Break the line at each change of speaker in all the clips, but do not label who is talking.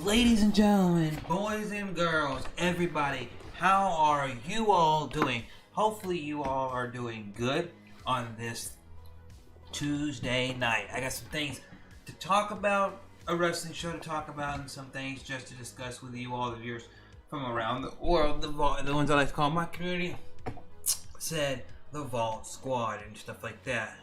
Ladies and gentlemen, boys and girls, everybody, how are you all doing? Hopefully you all are doing good on this Tuesday night. I got some things to talk about, a wrestling show to talk about, and some things just to discuss with you all, the viewers from around the world, the ones I like to call my community, said the Vault Squad and stuff like that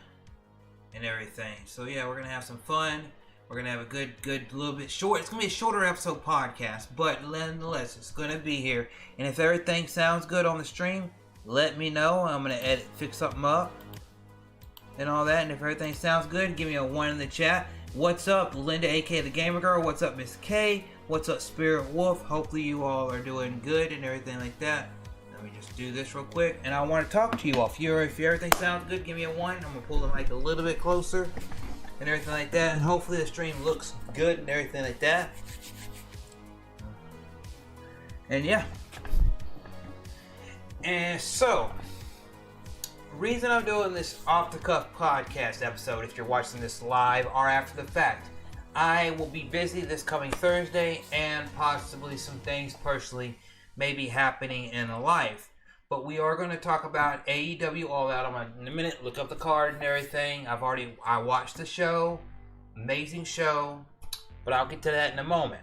and everything. So yeah, we're going to have some fun. We're going to have a good little bit short. It's going to be a shorter episode podcast, but nonetheless, it's going to be here. And if everything sounds good on the stream, let me know. I'm going to fix something up and all that. And if everything sounds good, give me a 1 in the chat. What's up, Linda, aka the Gamer Girl? What's up, Miss K? What's up, Spirit Wolf? Hopefully you all are doing good and everything like that. Let me just do this real quick. And I want to talk to you all. If everything sounds good, give me a 1. I'm going to pull the mic a little bit closer and everything like that, and hopefully the stream looks good and everything like that. And yeah. And so, reason I'm doing this off-the-cuff podcast episode, if you're watching this live or after the fact, I will be busy this coming Thursday, and possibly some things personally may be happening in life. But we are going to talk about AEW All Out in a minute. Look up the card and everything. I watched the show. Amazing show. But I'll get to that in a moment.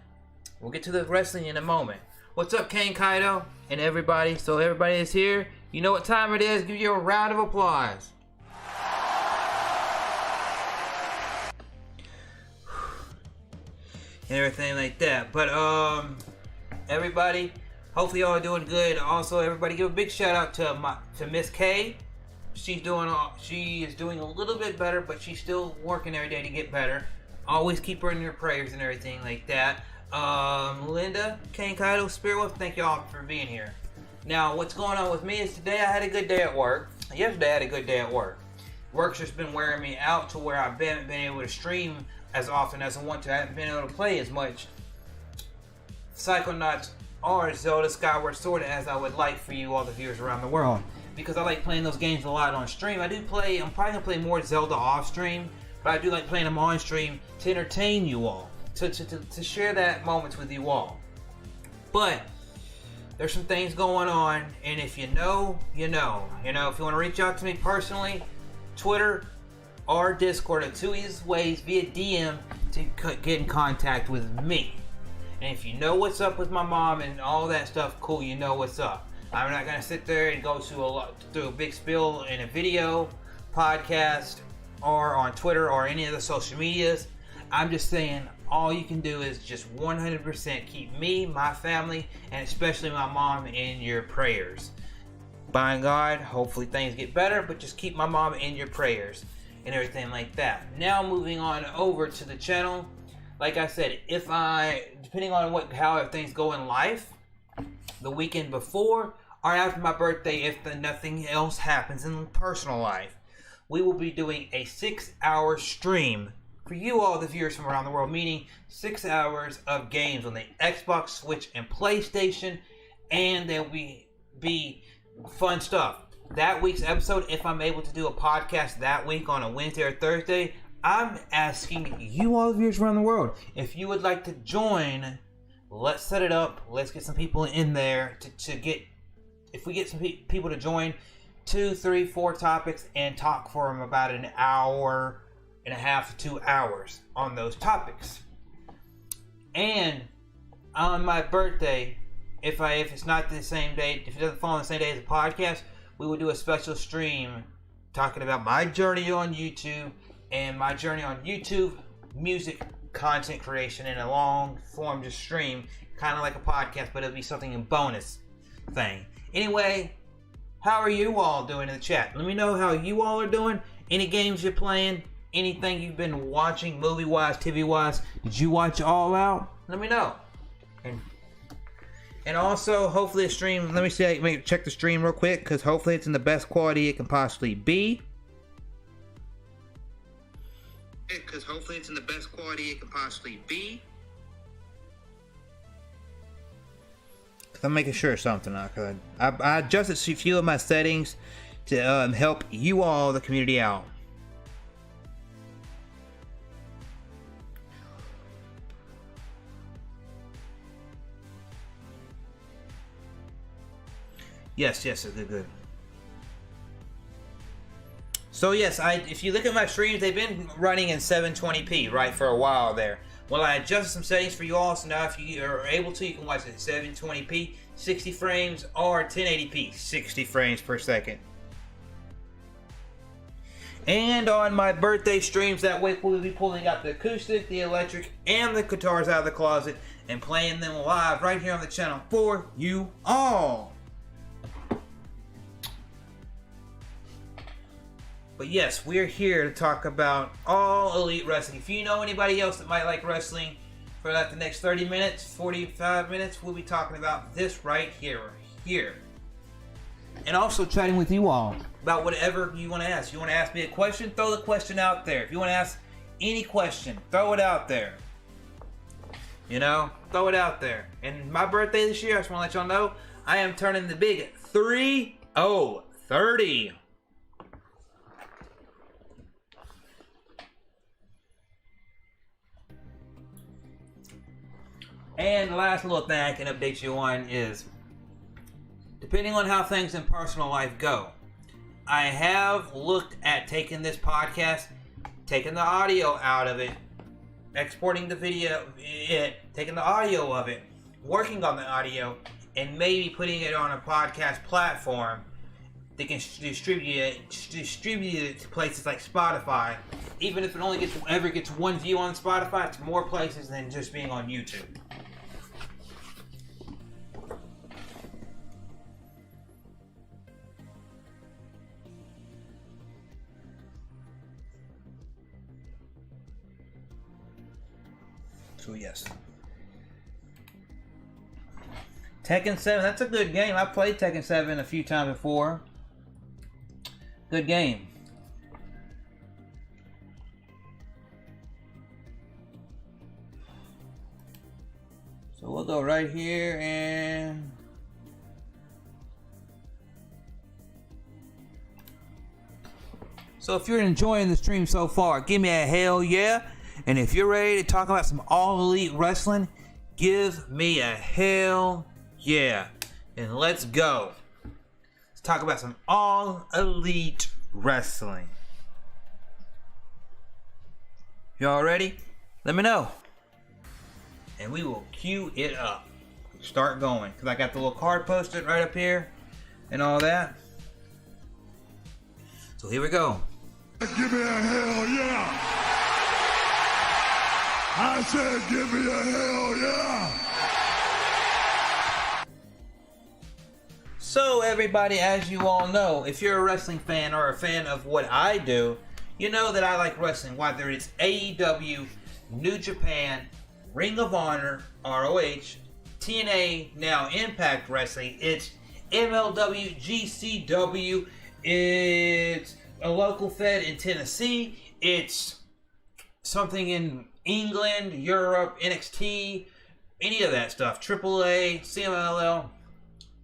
We'll get to the wrestling in a moment. What's up, Kane Kaido and everybody? So everybody is here. You know what time it is. Give you a round of applause. And everything like that. But everybody, hopefully y'all are doing good. Also, everybody, give a big shout out to Miss K. She is doing a little bit better, but she's still working every day to get better. Always keep her in your prayers and everything like that. Linda, Kane Kaido, Spirit Wolf, thank y'all for being here. Now, what's going on with me is today I had a good day at work. Yesterday I had a good day at work. Work's just been wearing me out to where I haven't been able to stream as often as I want to. I haven't been able to play as much Psychonauts or Zelda Skyward Sword as I would like for you all the viewers around the world, because I like playing those games a lot on stream. I'm probably going to play more Zelda off stream, but I do like playing them on stream to entertain you all, to share that moments with you all. But there's some things going on, and if you know, you know. If you want to reach out to me personally, Twitter or Discord are two easiest ways via DM to get in contact with me. And if you know what's up with my mom and all that stuff, cool, you know what's up. I'm not going to sit there and go through a big spiel in a video, podcast, or on Twitter or any of the social medias. I'm just saying all you can do is just 100% keep me, my family, and especially my mom in your prayers. By God, hopefully things get better, but just keep my mom in your prayers and everything like that. Now moving on over to the channel. Like I said, depending on how things go in life, the weekend before or after my birthday, if nothing else happens in personal life, we will be doing a 6-hour stream for you all the viewers from around the world, meaning 6 hours of games on the Xbox, Switch, and PlayStation, and there will be fun stuff. That week's episode, if I'm able to do a podcast that week on a Wednesday or Thursday, I'm asking you all the viewers around the world, if you would like to join, let's set it up. Let's get some people in there if we get some people to join, 2, 3, 4 topics and talk for them about an hour and a half to 2 hours on those topics. And on my birthday, if it's not the same day, if it doesn't fall on the same day as the podcast, we will do a special stream talking about my journey on YouTube and my journey on YouTube, music content creation in a long form just stream, kind of like a podcast, but it'll be something in bonus thing. Anyway, how are you all doing in the chat? Let me know how you all are doing. Any games you're playing, anything you've been watching, movie-wise, TV-wise. Did you watch All Out? Let me know. And also, hopefully the stream, let me see, let me check the stream real quick, because hopefully it's in the best quality it can possibly be. Because hopefully it's in the best quality it can possibly be. Because I'm making sure of something. I adjusted a few of my settings to help you all, the community, out. Yes, good. So yes, if you look at my streams, they've been running in 720p, right, for a while there. Well, I adjusted some settings for you all, so now if you are able to, you can watch it at 720p, 60 frames, or 1080p, 60 frames per second. And on my birthday streams, that way we'll be pulling out the acoustic, the electric, and the guitars out of the closet and playing them live right here on the channel for you all. But yes, we're here to talk about all elite wrestling. If you know anybody else that might like wrestling for like the next 30 minutes, 45 minutes, we'll be talking about this right here. And also chatting with you all about whatever you want to ask. You want to ask me a question? Throw the question out there. If you want to ask any question, throw it out there. You know, throw it out there. And my birthday this year, I just want to let y'all know, I am turning the big 30. And the last little thing I can update you on is, depending on how things in personal life go, I have looked at taking this podcast, taking the audio out of it, exporting the video, taking the audio of it, working on the audio, and maybe putting it on a podcast platform that can distribute it to places like Spotify. Even if it only ever gets one view on Spotify, it's more places than just being on YouTube. So yes, Tekken 7, that's a good game. I played Tekken 7 a few times before. Good game. So we'll go right here and so if you're enjoying the stream so far, give me a hell yeah. And if you're ready to talk about some all elite wrestling, give me a hell yeah. And let's go. Let's talk about some all elite wrestling. Y'all ready? Let me know. And we will cue it up. Start going. Because I got the little card posted right up here and all that. So here we go.
Give me a hell yeah. I said give me a hell yeah.
So everybody, as you all know, if you're a wrestling fan or a fan of what I do, you know that I like wrestling, whether it's AEW, New Japan, Ring of Honor, ROH, TNA, now Impact Wrestling, it's MLW, GCW, it's a local fed in Tennessee, it's something in England, Europe, NXT, any of that stuff, AAA, CMLL.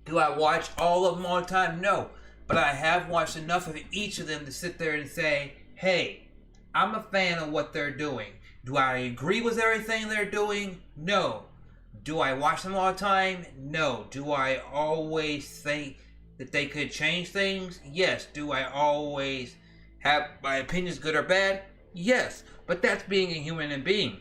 Do I watch all of them all the time? No. But I have watched enough of each of them to sit there and say, hey, I'm a fan of what they're doing. Do I agree with everything they're doing? No. Do I watch them all the time? No. Do I always think that they could change things? Yes. Do I always have my opinions, good or bad? Yes. But that's being a human being.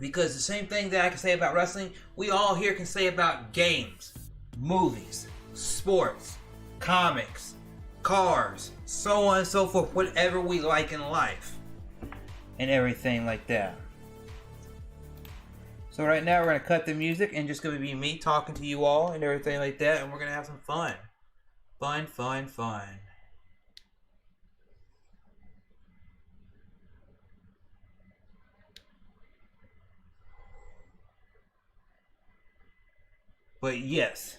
Because the same thing that I can say about wrestling, we all here can say about games, movies, sports, comics, cars, so on and so forth, whatever we like in life, and everything like that. So right now we're going to cut the music and just going to be me talking to you all and everything like that, and we're going to have some fun. Fun. But yes.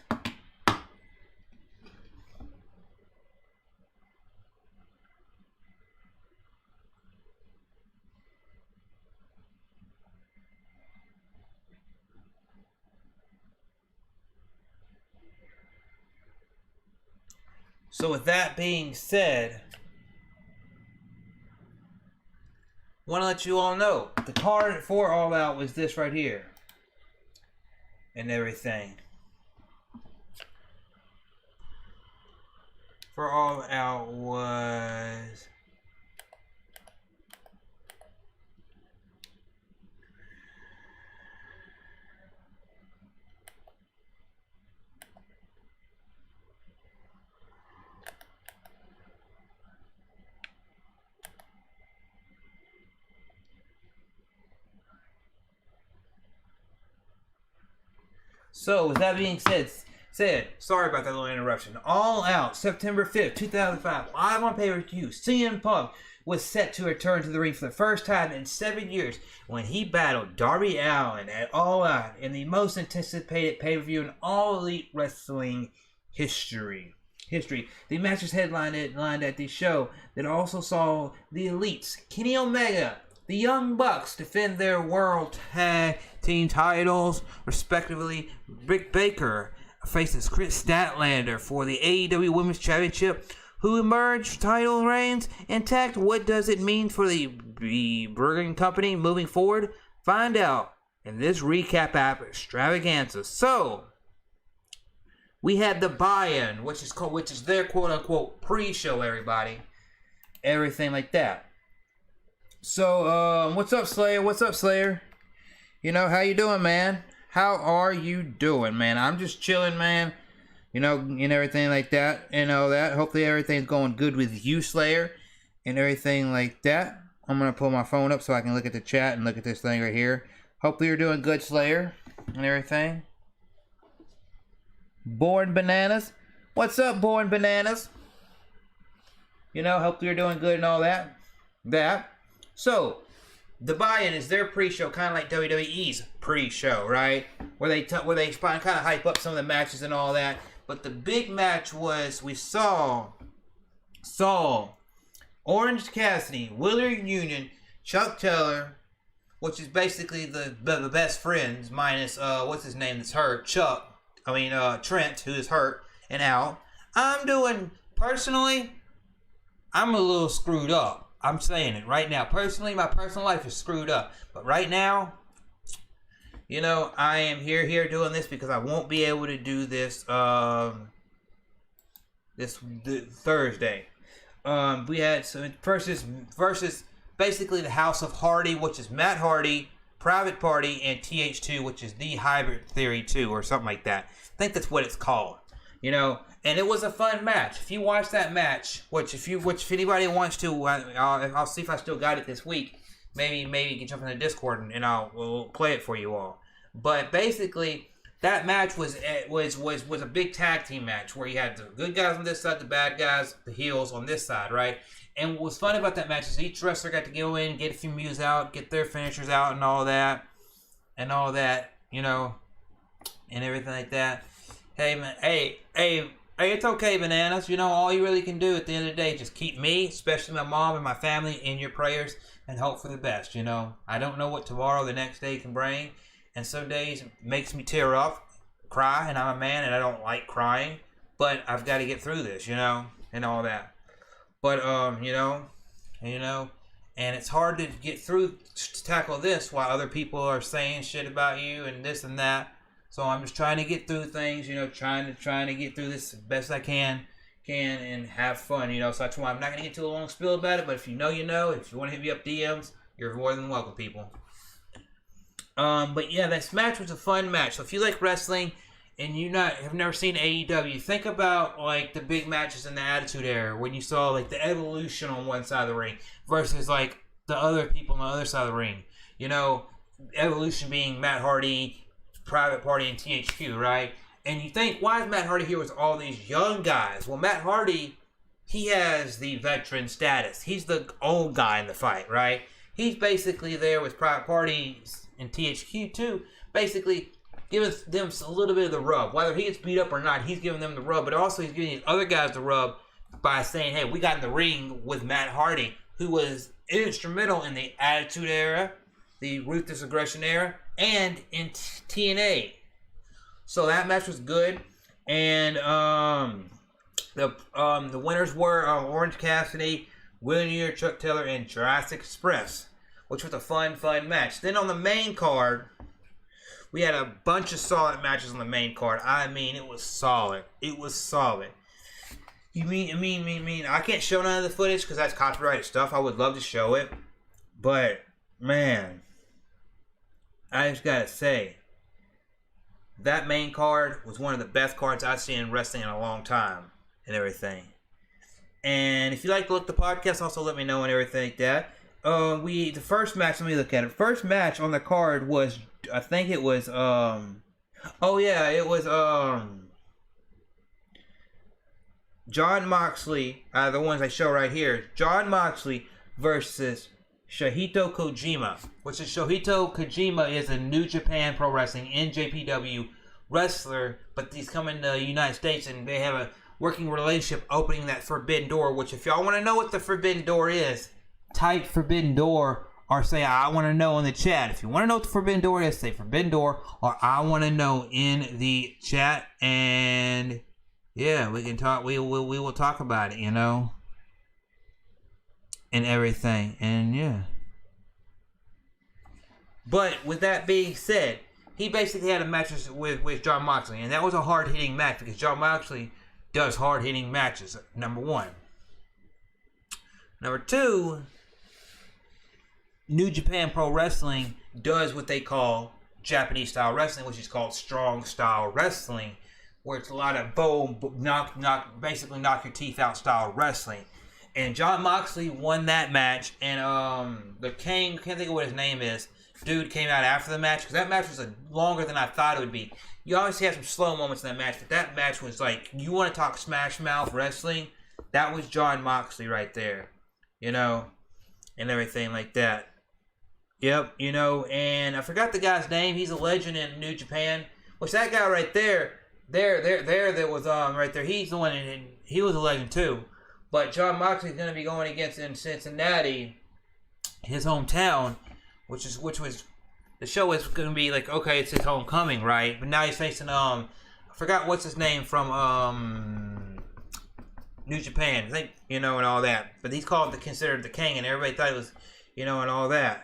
So with that being said, I want to let you all know, the card for All Out was this right here. And everything. for All Out was... So, with that being said, sorry about that little interruption. All Out, September 5th, 2005, live on pay-per-view. CM Punk was set to return to the ring for the first time in 7 years when he battled Darby Allin at All Out in the most anticipated pay-per-view in all Elite Wrestling history. The match was headlined at the show that also saw the Elites, Kenny Omega, the Young Bucks defend their World Tag Team titles, respectively. Britt Baker faces Chris Statlander for the AEW Women's Championship, who emerged title reigns intact. What does it mean for the Burger Company moving forward? Find out in this recap app extravaganza. So, we had the buy-in, which is their quote-unquote pre-show, everybody. Everything like that. So, what's up, Slayer? You know, how you doing, man? How are you doing, man? I'm just chilling, man. You know, and everything like that, and all that. Hopefully everything's going good with you, Slayer, and everything like that. I'm going to pull my phone up so I can look at the chat and look at this thing right here. Hopefully you're doing good, Slayer, and everything. Born Bananas. What's up, Born Bananas? You know, hopefully you're doing good and all that. So, the buy-in is their pre-show, kind of like WWE's pre-show, right? Where they kind of hype up some of the matches and all that. But the big match was we saw Orange Cassidy, Willard Union, Chuck Taylor, which is basically the best friends minus what's his name that's hurt, Trent, who is hurt and out. Personally, I'm a little screwed up. I'm saying it right now. Personally, my personal life is screwed up. But right now, you know, I am here doing this because I won't be able to do this this Thursday. We had some versus basically the House of Hardy, which is Matt Hardy, Private Party, and TH2, which is the Hybrid Theory 2 or something like that. I think that's what it's called. You know, and it was a fun match. If you watch that match, which if anybody wants to, I'll see if I still got it this week. Maybe you can jump in the Discord and we'll play it for you all. But basically, that match was a big tag team match where you had the good guys on this side, the bad guys, the heels on this side, right? And what was fun about that match is each wrestler got to go in, get a few moves out, get their finishers out, and all that, you know, and everything like that. Hey, man, hey, it's okay, Bananas. You know, all you really can do at the end of the day is just keep me, especially my mom and my family, in your prayers and hope for the best, you know. I don't know what tomorrow, the next day can bring, and some days it makes me tear up, cry, and I'm a man and I don't like crying, but I've got to get through this, you know, and all that. But, you know, and it's hard to get through to tackle this while other people are saying shit about you and this and that. So I'm just trying to get through things, you know, trying to get through this as best I can and have fun, you know. So that's why I'm not going to get too long spiel about it, but if you know, you know. If you want to hit me up DMs, you're more than welcome, people. But yeah, this match was a fun match. So if you like wrestling and have never seen AEW, think about like the big matches in the Attitude Era when you saw like the Evolution on one side of the ring versus like the other people on the other side of the ring. You know, Evolution being Matt Hardy, Private Party, and THQ, right? And you think, why is Matt Hardy here with all these young guys? Well, Matt Hardy, he has the veteran status. He's the old guy in the fight, right? He's basically there with Private Party and THQ too, basically giving them a little bit of the rub. Whether he gets beat up or not, he's giving them the rub, but also he's giving other guys the rub by saying, hey, we got in the ring with Matt Hardy, who was instrumental in the Attitude Era, the Ruthless Aggression Era, and in TNA. So that match was good. And the winners were Orange Cassidy, William Neer, Chuck Taylor, and Jurassic Express, which was a fun match. Then on the main card, we had a bunch of solid matches on the main card. I mean, it was solid. You mean, I can't show none of the footage because that's copyrighted stuff. I would love to show it. But, man, I just gotta say, that main card was one of the best cards I've seen in wrestling in a long time and everything. And if you like to look at the podcast, also let me know and everything like that. The first match, let me look at it. First match on the card was, I think it was, Jon Moxley, the ones I show right here. Jon Moxley versus Shahito Kojima, which is Shahito Kojima is a New Japan Pro Wrestling NJPW wrestler, but he's coming to the United States and they have a working relationship opening that Forbidden Door, which if y'all want to know what the Forbidden Door is, type Forbidden Door or say I want to know in the chat. If you want to know what the Forbidden Door is, say Forbidden Door or I want to know in the chat, and yeah, we can talk. We will talk about it, you know, and everything, and yeah. But with that being said, he basically had a match with Jon Moxley, and that was a hard-hitting match because Jon Moxley does hard-hitting matches, number one. Number two, New Japan Pro Wrestling does what they call Japanese-style wrestling, which is called strong-style wrestling, where it's a lot of basically knock your teeth out style wrestling. And Jon Moxley won that match, and the King, can't think of what his name is, dude came out after the match, because that match was longer than I thought it would be. You obviously had some slow moments in that match, but that match was like, you want to talk smash mouth wrestling? That was Jon Moxley right there, you know, and everything like that. Yep, you know, and I forgot the guy's name. He's a legend in New Japan, which that guy right there was right there. He's the one, and he was a legend too. But Jon Moxley's going to be going against in Cincinnati, his hometown, which was the show is going to be like, okay, it's his homecoming, right? But now he's facing I forgot what's his name from New Japan, I think, you know, and all that. But he's considered the King, and everybody thought it was, you know, and all that.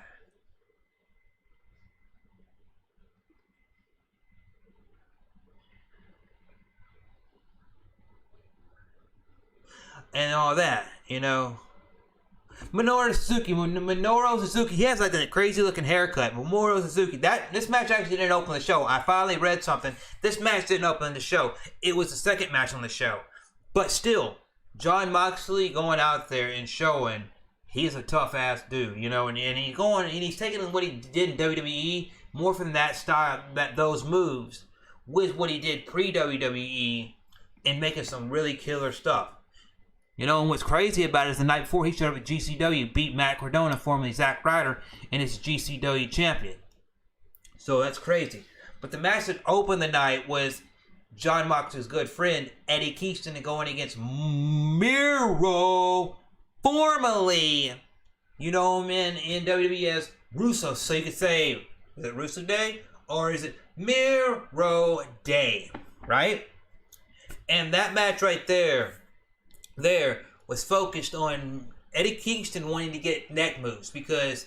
And all that, you know. Minoru Suzuki, he has like that crazy looking haircut. Minoru Suzuki, this match actually didn't open the show. I finally read something. This match didn't open the show. It was the second match on the show. But still, Jon Moxley going out there and showing he's a tough ass dude, you know, and he's taking what he did in WWE, more from that style, those moves, with what he did pre-WWE, and making some really killer stuff. You know, and what's crazy about it is the night before he showed up at GCW, beat Matt Cardona, formerly Zack Ryder, and is GCW champion. So that's crazy. But the match that opened the night was Jon Moxley's good friend, Eddie Kingston, going against Miro, formerly, you know him in WWE as Russo. So you could say, is it Russo Day? Or is it Miro Day? Right? And that match right there was focused on Eddie Kingston wanting to get neck moves, because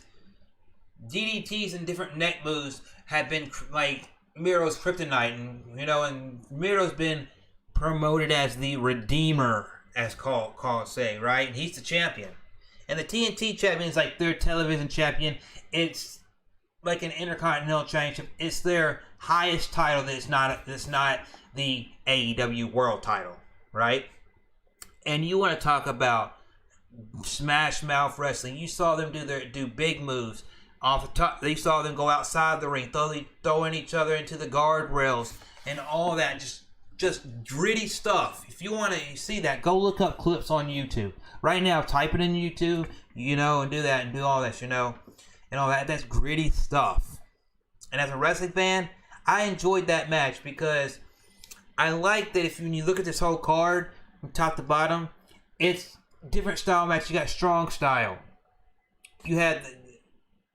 DDTs and different neck moves have been like Miro's kryptonite, and you know, and Miro's been promoted as the Redeemer, as called say, right? And he's the champion, and the TNT champion is like their television champion. It's like an Intercontinental Championship. It's their highest title. That's not the AEW World title, right? And you want to talk about smash mouth wrestling. You saw them do big moves off the top. They saw them go outside the ring, throwing each other into the guardrails and all that. Just gritty stuff. If you want to see that, go look up clips on YouTube. Right now, type it in YouTube, you know, and do that and do all that, you know, and all that. That's gritty stuff. And as a wrestling fan, I enjoyed that match because I like that when you look at this whole card, from top to bottom, it's different style match. You got strong style. You had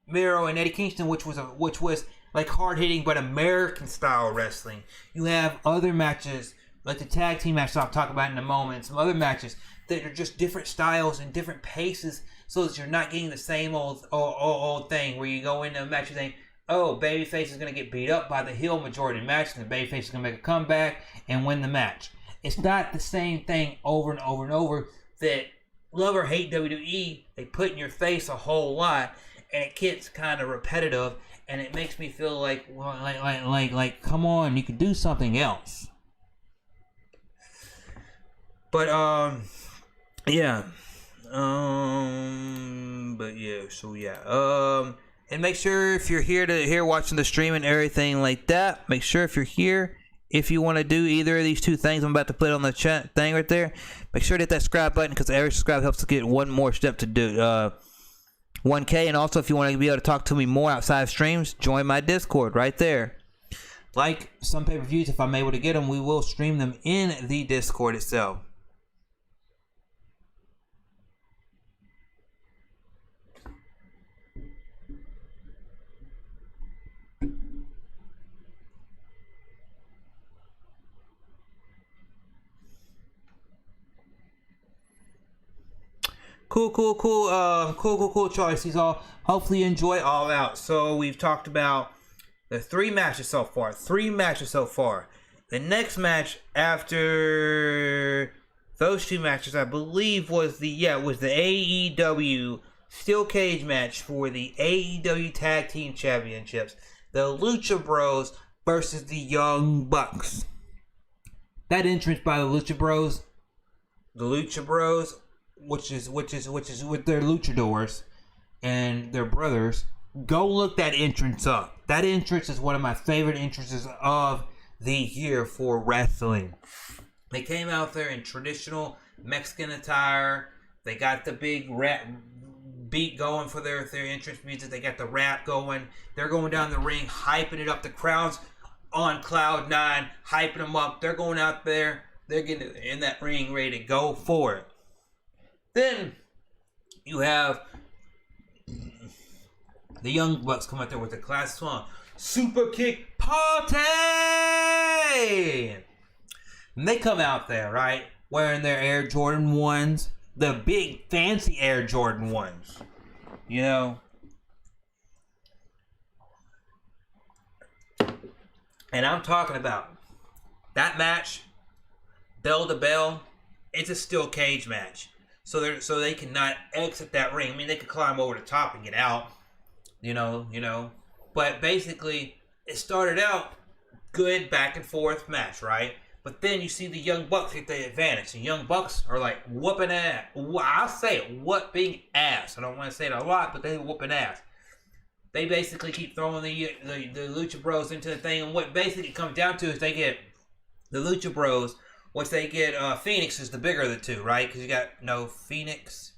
Miro and Eddie Kingston, which was like hard hitting but American style wrestling. You have other matches like the tag team match I'll talk about in a moment. Some other matches that are just different styles and different paces, so that you're not getting the same old thing where you go into a match and think, oh, babyface is going to get beat up by the heel majority of the match, and the babyface is going to make a comeback and win the match. it's not the same thing over and over and over. That love or hate WWE, they put in your face a whole lot, and it gets kind of repetitive, and it makes me feel like, well, like, come on, you could do something else. But yeah. And make sure if you're here watching the stream and everything like that, make sure if you're here, if you want to do either of these two things I'm about to put on the chat thing right there, make sure to hit that subscribe button, because every subscribe helps to get one more step to do 1K. And also, if you want to be able to talk to me more outside of streams, join my Discord right there. Like some pay-per-views, if I'm able to get them, we will stream them in the Discord itself. Cool choices. All hopefully you enjoy All Out. So we've talked about the 3 matches so far. The next match after those 2 matches, I believe, was the AEW Steel Cage match for the AEW Tag Team Championships. The Lucha Bros versus the Young Bucks. That entrance by the Lucha Bros, which is with their luchadors and their brothers. Go look that entrance up. That entrance is one of my favorite entrances of the year for wrestling. They came out there in traditional Mexican attire. They got the big rap beat going for their entrance music. They got the rap going. They're going down the ring, hyping it up. The crowd's on cloud 9, hyping them up. They're going out there. They're getting in that ring ready to go for it. Then you have the Young Bucks come out there with the classic song, Super Kick Party! And they come out there, right, wearing their Air Jordan 1s, the big fancy Air Jordan 1s, you know. And I'm talking about that match, bell to bell, it's a steel cage match. So they cannot exit that ring. I mean, they could climb over the top and get out, you know. But basically, it started out good back and forth match, right? But then you see the Young Bucks get the advantage. The Young Bucks are like whooping ass. I'll say it, whooping ass. I don't want to say it a lot, but they whooping ass. They basically keep throwing the Lucha Bros into the thing, and what basically it comes down to is they get the Lucha Bros. Which they get, Phoenix is the bigger of the 2, right? Because you got, Phoenix.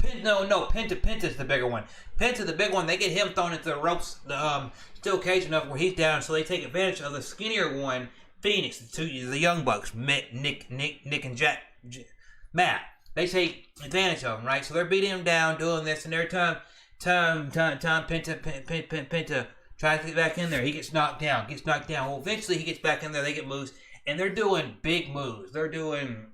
Penta's the bigger one. Penta, the big one, they get him thrown into the ropes, the steel cage enough where he's down, so they take advantage of the skinnier one, Phoenix, the Young Bucks, Nick and Matt. They take advantage of him, right? So they're beating him down, doing this, and every time Penta tries to get back in there. He gets knocked down. Well, eventually he gets back in there. They get moves, and they're doing big moves. They're doing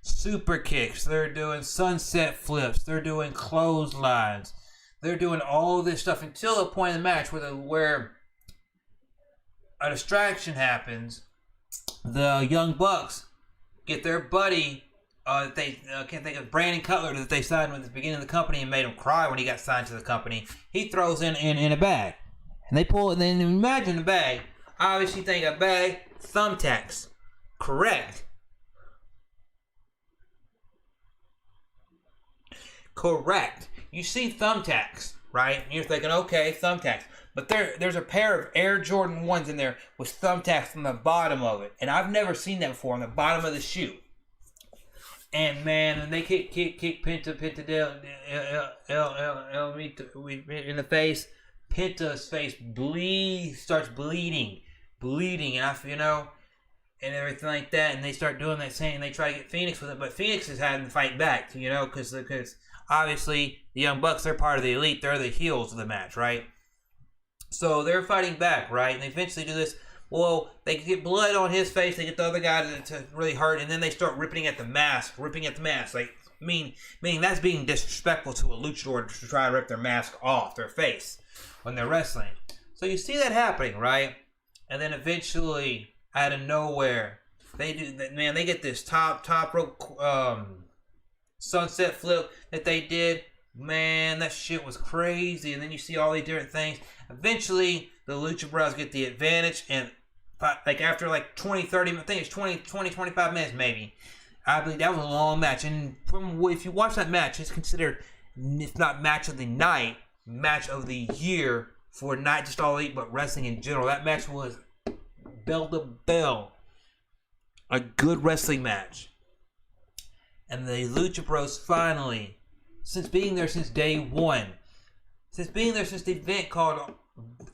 super kicks. They're doing sunset flips. They're doing clotheslines. They're doing all this stuff until the point of the match where a distraction happens. The Young Bucks get their buddy. They can't think of Brandon Cutler that they signed with at the beginning of the company and made him cry when he got signed to the company. He throws in a bag, and they pull it. And then imagine a bag. I obviously think a bag, thumbtacks. Correct. You see thumbtacks, right? And you're thinking, okay, thumbtacks. But there's a pair of Air Jordan 1s in there with thumbtacks on the bottom of it, and I've never seen that before on the bottom of the shoe. And man, and they kick Penta in the face. Penta's face starts bleeding, and and everything like that. And they start doing that same. And they try to get Phoenix with it, but Phoenix is having to fight back, because obviously the Young Bucks, they're part of the elite. They're the heels of the match, right? So they're fighting back, right? And they eventually do this. Well, they get blood on his face. They get the other guy to really hurt, and then they start ripping at the mask, like Meaning that's being disrespectful to a luchador to try to rip their mask off their face when they're wrestling. So you see that happening, right? And then eventually, out of nowhere, they get this top rope sunset flip that they did. Man, that shit was crazy. And then you see all these different things. Eventually, the Lucha Bros get the advantage, and like after like 20, 30, I think it's 20, 25 minutes maybe. I believe that was a long match. And if you watch that match, it's considered, if not match of the night, match of the year for not just All Elite, but wrestling in general. That match was bell to bell. A good wrestling match. And the Lucha Bros finally, since being there since day one, since the event called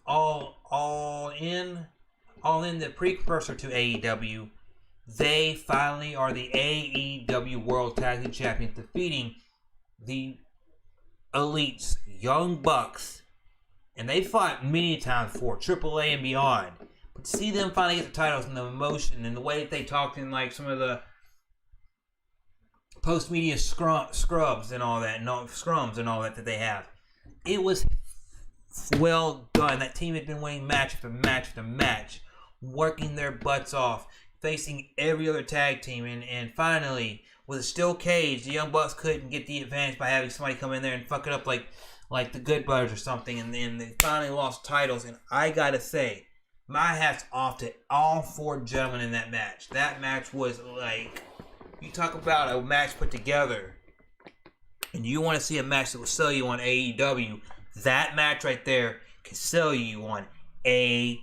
All In, the precursor to AEW, they finally are the AEW World Tag Team Champions, defeating the Elite's Young Bucks. And they fought many times for AAA and beyond. But to see them finally get the titles and the emotion and the way that they talked in like some of the post-media scrums and all that they have. It was well done. That team had been winning match after match after match, working their butts off, facing every other tag team, and finally, with a steel cage, the Young Bucks couldn't get the advantage by having somebody come in there and fuck it up like the Good Brothers or something, and then they finally lost titles. And I gotta say, my hat's off to all four gentlemen in that match. That match was like, you talk about a match put together, and you want to see a match that will sell you on AEW, that match right there can sell you on AEW.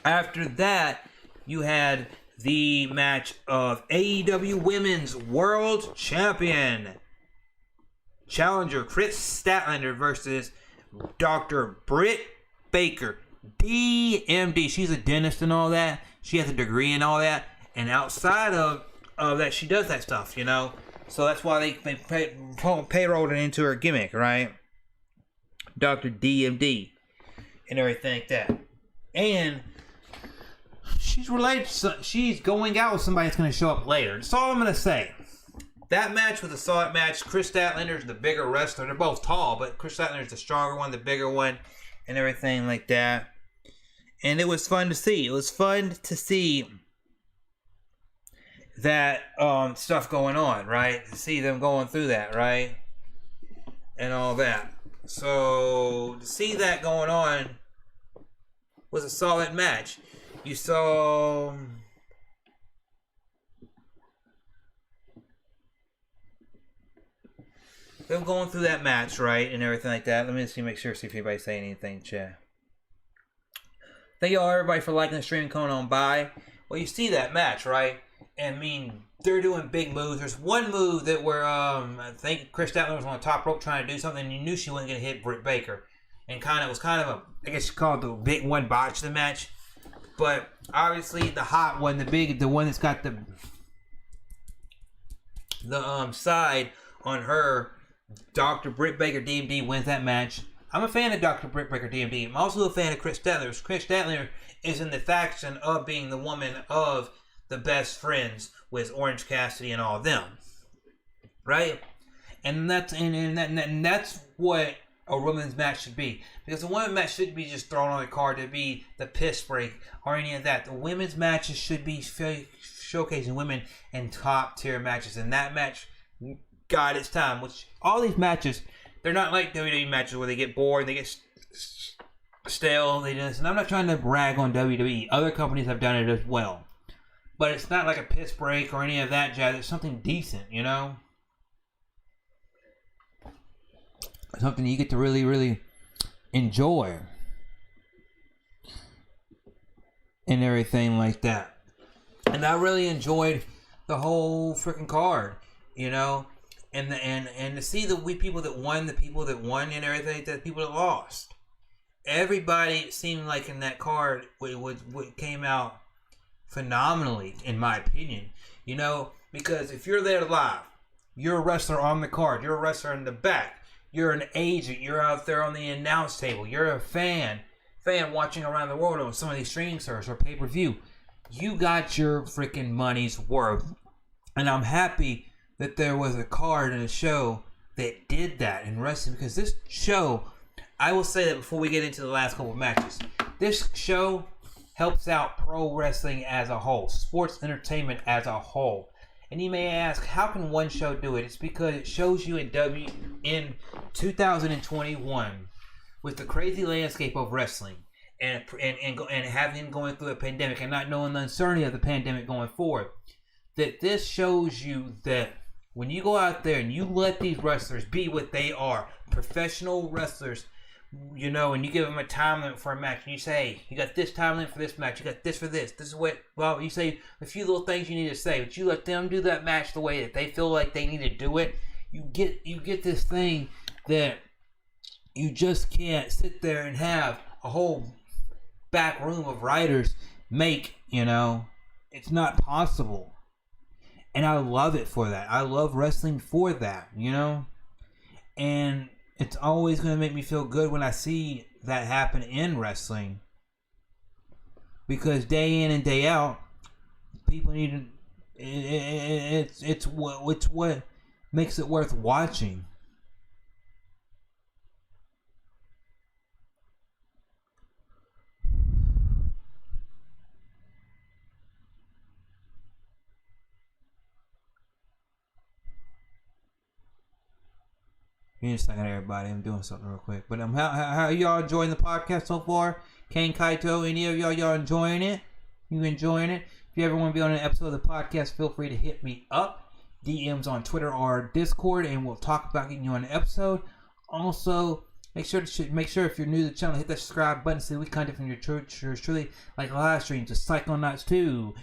After that, you had the match of AEW Women's World Champion challenger Chris Statlander versus Dr. Britt Baker, DMD. She's a dentist and all that. She has a degree and all that. And outside of that, she does that stuff, you know. So that's why they payrolled it into her gimmick, right? Dr. DMD and everything like that. And she's related to, she's going out with somebody that's going to show up later. That's all I'm going to say. That match was a solid match. Chris Statlander's the bigger wrestler. They're both tall, but Chris Statlander's the stronger one, the bigger one, and everything like that. And it was fun to see. It was fun to see that stuff going on, right? To see them going through that, right? And all that. So, to see that going on was a solid match. You saw them going through that match, right? And everything like that. Let me just make sure, see if anybody's saying anything, chat. Thank y'all, everybody, for liking the stream and coming on by. Well, you see that match, right? And I mean, they're doing big moves. There's one move that where I think Chris Statlander was on the top rope trying to do something, and you knew she wasn't going to hit Britt Baker. And it was kind of a, I guess you call it the big one botch the match. But obviously the hot one, the one that's got the side on her, Dr. Britt Baker DMD wins that match. I'm a fan of Dr. Britt Baker DMD. I'm also a fan of Chris Statlander. Chris Statlander is in the faction of being the woman of the best friends with Orange Cassidy and all of them, right? And that's what a women's match should be, because the women's match shouldn't be just thrown on the card to be the piss break or any of that. The women's matches should be showcasing women in top tier matches, and that match got its time. Which all these matches, they're not like WWE matches where they get bored, they get stale, they do this. And I'm not trying to brag on WWE. Other companies have done it as well. But it's not like a piss break or any of that jazz. It's something decent, you know? Something you get to really, really enjoy. And everything like that. And I really enjoyed the whole freaking card, you know? And to see the people that won, and everything, the people that lost. Everybody, it seemed like in that card, it came out phenomenally, in my opinion, you know, because if you're there live, you're a wrestler on the card, you're a wrestler in the back, you're an agent, you're out there on the announce table, you're a fan watching around the world on some of these streaming services or pay-per-view, you got your freaking money's worth And I'm happy that there was a card in a show that did that in wrestling, because this show, I will say that before we get into the last couple of matches, this show helps out pro wrestling as a whole, sports entertainment as a whole. And you may ask, how can one show do it? It's because it shows you in 2021, with the crazy landscape of wrestling, and having going through a pandemic and not knowing the uncertainty of the pandemic going forward, that this shows you that when you go out there and you let these wrestlers be what they are, professional wrestlers, you know, and you give them a time limit for a match, and you say, hey, you got this time limit for this match, you got this for this is what, well, you say a few little things you need to say, but you let them do that match the way that they feel like they need to do it, you get this thing that you just can't sit there and have a whole back room of writers make, you know. It's not possible. And I love it for that. I love wrestling for that, you know. And it's always going to make me feel good when I see that happen in wrestling. Because day in and day out, people need to... It's what makes it worth watching. Give me a second, everybody. I'm doing something real quick. But how y'all enjoying the podcast so far? Kane, Kaito, any of y'all enjoying it? You enjoying it? If you ever want to be on an episode of the podcast, feel free to hit me up. DMs on Twitter or Discord, and we'll talk about getting you on an episode. Also, make sure if you're new to the channel, hit that subscribe button so we content from your church truly, like live streams, the Psychonauts 2,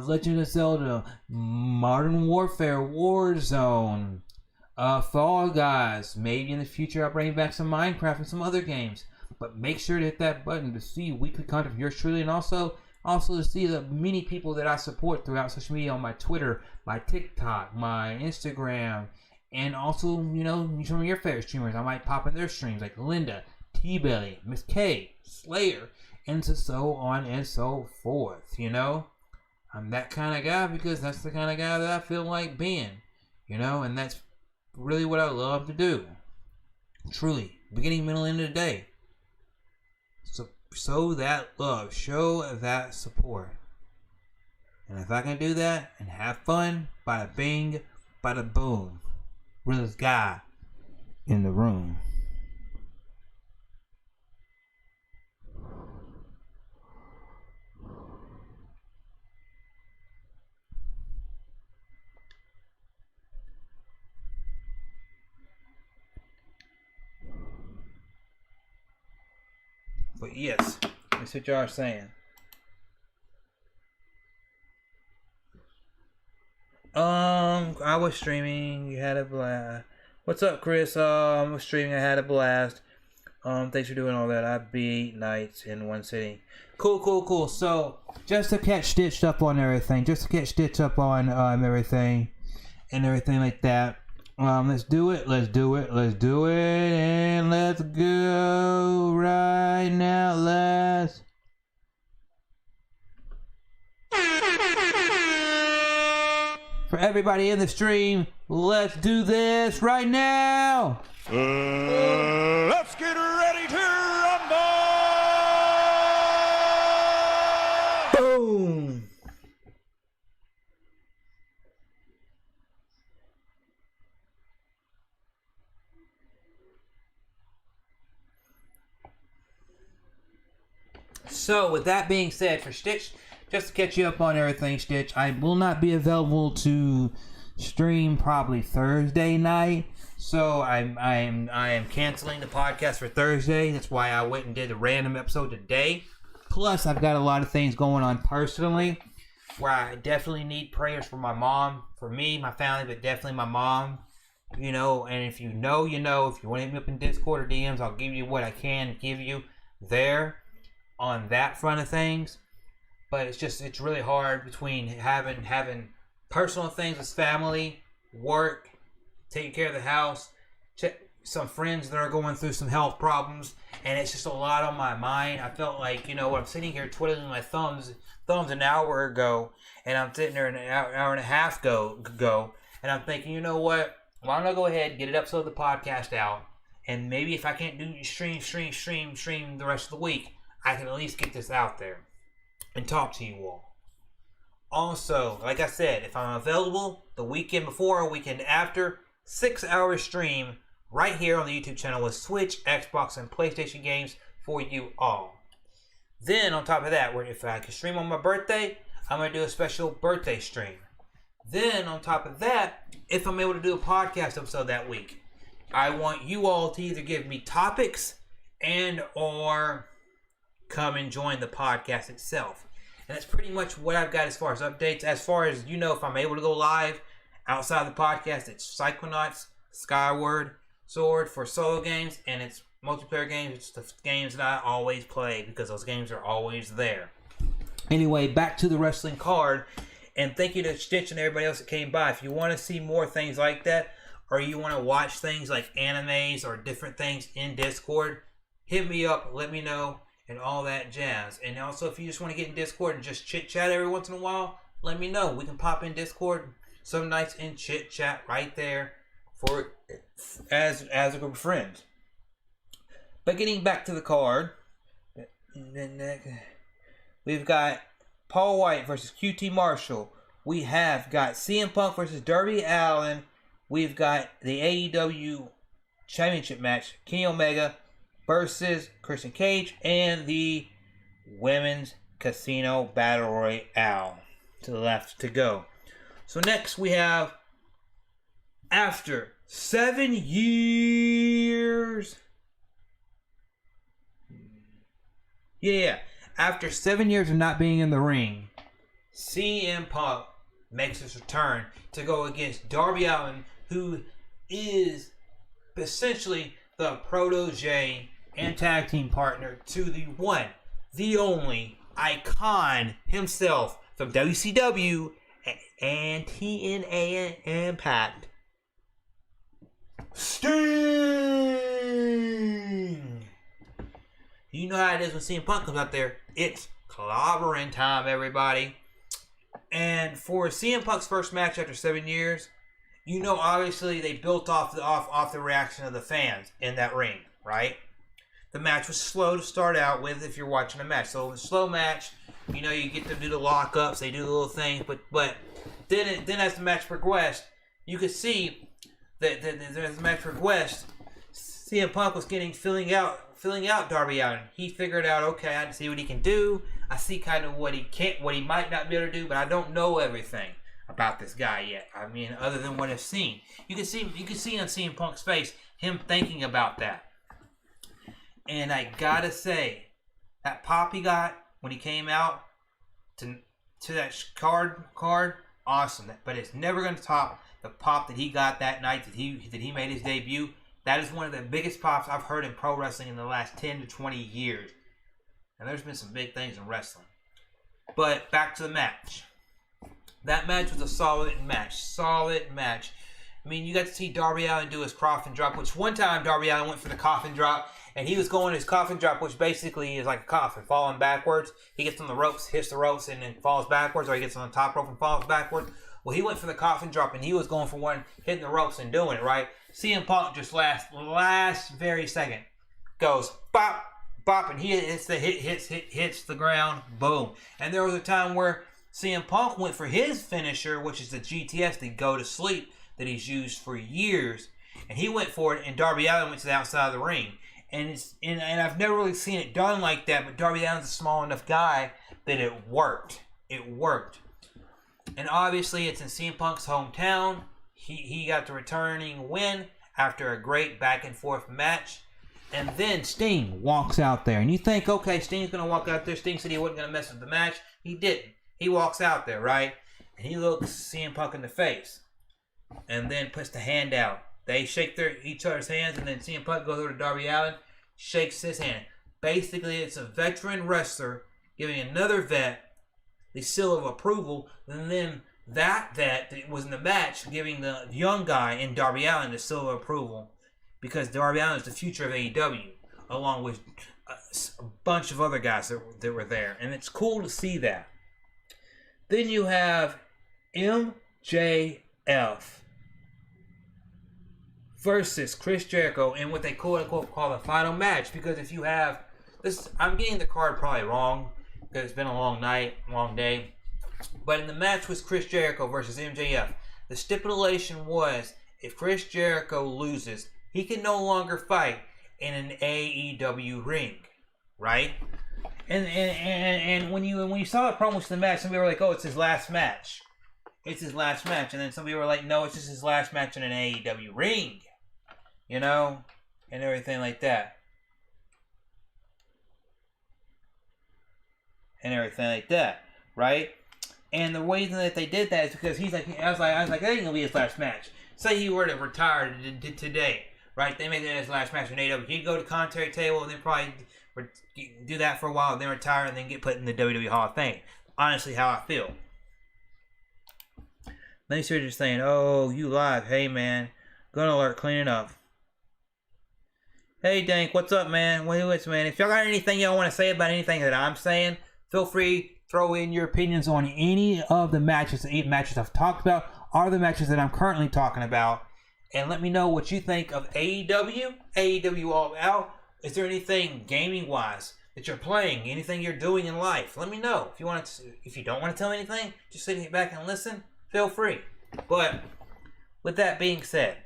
Legend of Zelda, Modern Warfare, Warzone, Fall Guys. Maybe in the future I'll bring back some Minecraft and some other games. But make sure to hit that button to see weekly content from yours truly, and also to see the many people that I support throughout social media on my Twitter, my TikTok, my Instagram, and also, you know, some of your favorite streamers. I might pop in their streams like Linda, T-Belly, Miss K, Slayer, and so on and so forth, you know. I'm that kind of guy because that's the kind of guy that I feel like being, you know, and that's really what I love to do. Truly, beginning, middle, end of the day. So sow that love, show that support. And if I can do that and have fun, bada bing, bada boom. Realest guy in the room. But yes, that's what y'all are saying. I was streaming. You had a blast. What's up, Chris? I was streaming. I had a blast. Thanks for doing all that. I beat nights in one sitting. Cool. So, just to catch Stitched up on everything. And everything like that. Let's do it, and let's go right now, For everybody in the stream, let's do this right now!
Let's get ready to rumble!
Boom! So, with that being said, for Stitch, just to catch you up on everything, Stitch, I will not be available to stream probably Thursday night. So, I am canceling the podcast for Thursday. That's why I went and did a random episode today. Plus, I've got a lot of things going on personally, where I definitely need prayers for my mom, for me, my family, but definitely my mom. You know, and if you know, you know. If you want to hit me up in Discord or DMs, I'll give you what I can give you there on that front of things. But it's really hard between having personal things with family, work, taking care of the house, some friends that are going through some health problems, and it's just a lot on my mind. I felt like, when I'm sitting here twiddling my thumbs an hour ago, and I'm sitting there an hour and a half ago, and I'm thinking, you know what? Why don't I go ahead and get an episode of the podcast out, and maybe if I can't do stream the rest of the week, I can at least get this out there and talk to you all. Also, like I said, if I'm available the weekend before or weekend after, 6-hour stream right here on the YouTube channel with Switch, Xbox, and PlayStation games for you all. Then, on top of that, if I can stream on my birthday, I'm going to do a special birthday stream. Then, on top of that, if I'm able to do a podcast episode that week, I want you all to either give me topics and or come and join the podcast itself. And that's pretty much what I've got as far as updates. As far as, if I'm able to go live outside the podcast, it's Psychonauts, Skyward Sword for solo games, and it's multiplayer games. It's the games that I always play because those games are always there. Anyway, back to the wrestling card. And thank you to Stitch and everybody else that came by. If you want to see more things like that, or you want to watch things like animes or different things in Discord, hit me up, let me know, and all that jazz. And also, if you just want to get in Discord and just chit-chat every once in a while, let me know. We can pop in Discord some nights and chit-chat right there as a group of friends. But getting back to the card, we've got Paul White versus QT Marshall. We have got CM Punk versus Darby Allin. We've got the AEW Championship match, Kenny Omega versus Christian Cage, and the Women's Casino Battle Royale to the left to go. So next we have, after 7 years... After 7 years of not being in the ring, CM Punk makes his return to go against Darby Allin, who is essentially the protege and tag team partner to the one, the only icon himself from WCW and TNA Impact, Sting. You know how it is when CM Punk comes out there. It's clobbering time, everybody. And for CM Punk's first match after 7 years, obviously they built off the reaction of the fans in that ring, right? The match was slow to start out with if you're watching a match. So a slow match, you get to do the lockups, they do the little things, but then as the match progressed, you could see that as the match progressed, CM Punk was filling out Darby Allin. He figured out, okay, I see what he can do. I see kind of what he might not be able to do, but I don't know everything about this guy yet. I mean, other than what I've seen. You can see on CM Punk's face him thinking about that. And I gotta say, that pop he got when he came out to that card, awesome. But it's never gonna top the pop that he got that night that he made his debut. That is one of the biggest pops I've heard in pro wrestling in the last 10 to 20 years. And there's been some big things in wrestling. But back to the match. That match was a solid match. I mean, you got to see Darby Allin do his coffin drop, which one time Darby Allin went for the coffin drop, and he was going his coffin drop, which basically is like a coffin, falling backwards. He gets on the ropes, hits the ropes, and then falls backwards, or he gets on the top rope and falls backwards. Well, he went for the coffin drop, and he was going for one, hitting the ropes and doing it, right? CM Punk just last very second goes bop, bop, and he hits the ground, boom. And there was a time where CM Punk went for his finisher, which is the GTS, the go to sleep that he's used for years, and he went for it, and Darby Allin went to the outside of the ring. And I've never really seen it done like that, but Darby Allin's a small enough guy that it worked. And obviously, it's in CM Punk's hometown. He got the returning win after a great back and forth match. And then Sting walks out there. And you think, okay, Sting's going to walk out there. Sting said he wasn't going to mess with the match. He didn't. He walks out there, right? And he looks CM Punk in the face. And then puts the hand out. They shake each other's hands. And then CM Punk goes over to Darby Allin, shakes his hand. Basically, it's a veteran wrestler giving another vet the seal of approval. And then that vet that was in the match giving the young guy in Darby Allin the seal of approval. because Darby Allin is the future of AEW, along with a bunch of other guys that were there, and it's cool to see that. Then you have MJF versus Chris Jericho in what they quote unquote call the final match, because if you have this, I'm getting the card probably wrong because it's been a long night, long day, but in the match with Chris Jericho versus MJF, the stipulation was if Chris Jericho loses, he can no longer fight in an AEW ring, right? And when you saw the promos for the match, some people were like, "Oh, it's his last match. It's his last match," and then some people were like, "No, it's just his last match in an AEW ring," you know, and everything like that, right? And the way that they did that is because he's like, I was like, that ain't gonna be his last match. Say he were to retire today, right? They make that his last match in AEW. He'd go to commentary table and then probably do that for a while, then retire, and then get put in the WWE Hall of Fame. Honestly, how I feel. Then you start just saying, "Oh, you live? Hey, man, gun alert, cleaning up." Hey, Dank, what's up, man? What's man? If y'all got anything y'all want to say about anything that I'm saying, feel free. Throw in your opinions on any of the matches I've talked about, or the matches that I'm currently talking about, and let me know what you think of AEW All Out. Is there anything gaming-wise that you're playing? Anything you're doing in life? Let me know. If you don't want to tell me anything, just sit back and listen. Feel free. But with that being said,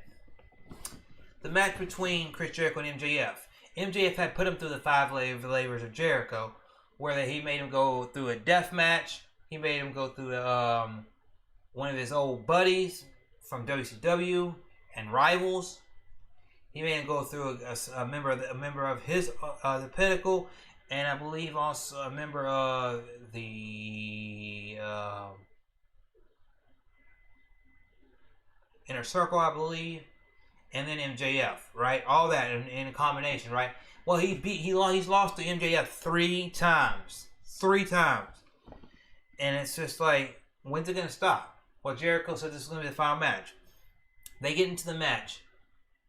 the match between Chris Jericho and MJF. MJF had put him through the 5 layers of Jericho, where he made him go through a death match. He made him go through one of his old buddies from WCW and rivals. He made him go through a member of his the Pinnacle, and I believe also a member of the Inner Circle, I believe, and then MJF, right? All that in a combination, right? Well, he's lost to MJF 3 times, and it's just like, when's it gonna stop? Well, Jericho said this is gonna be the final match. They get into the match.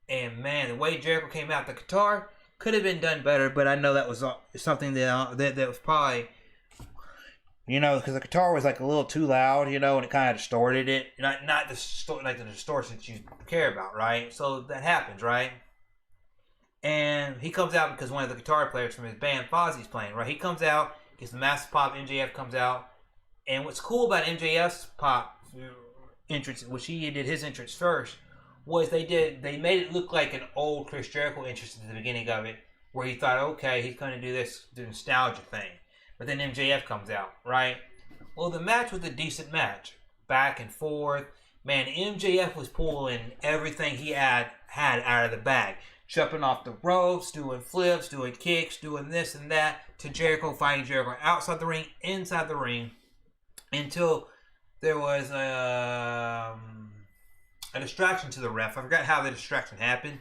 And man, the way Jericho came out, the guitar could have been done better, but I know that was something that was probably, because the guitar was like a little too loud, and it kind of distorted it. Not like the distortions you care about, right? So that happens, right? And he comes out because one of the guitar players from his band, Fozzie's playing, right? He comes out, gets the massive pop, MJF comes out. And what's cool about MJF's pop entrance, which he did his entrance first, was they made it look like an old Chris Jericho entrance at the beginning of it, where he thought, okay, he's going to do the nostalgia thing. But then MJF comes out, right? Well, the match was a decent match. Back and forth. Man, MJF was pulling everything he had out of the bag. Jumping off the ropes, doing flips, doing kicks, doing this and that, to Jericho fighting Jericho outside the ring, inside the ring, until there was a distraction to the ref. I forgot how the distraction happened,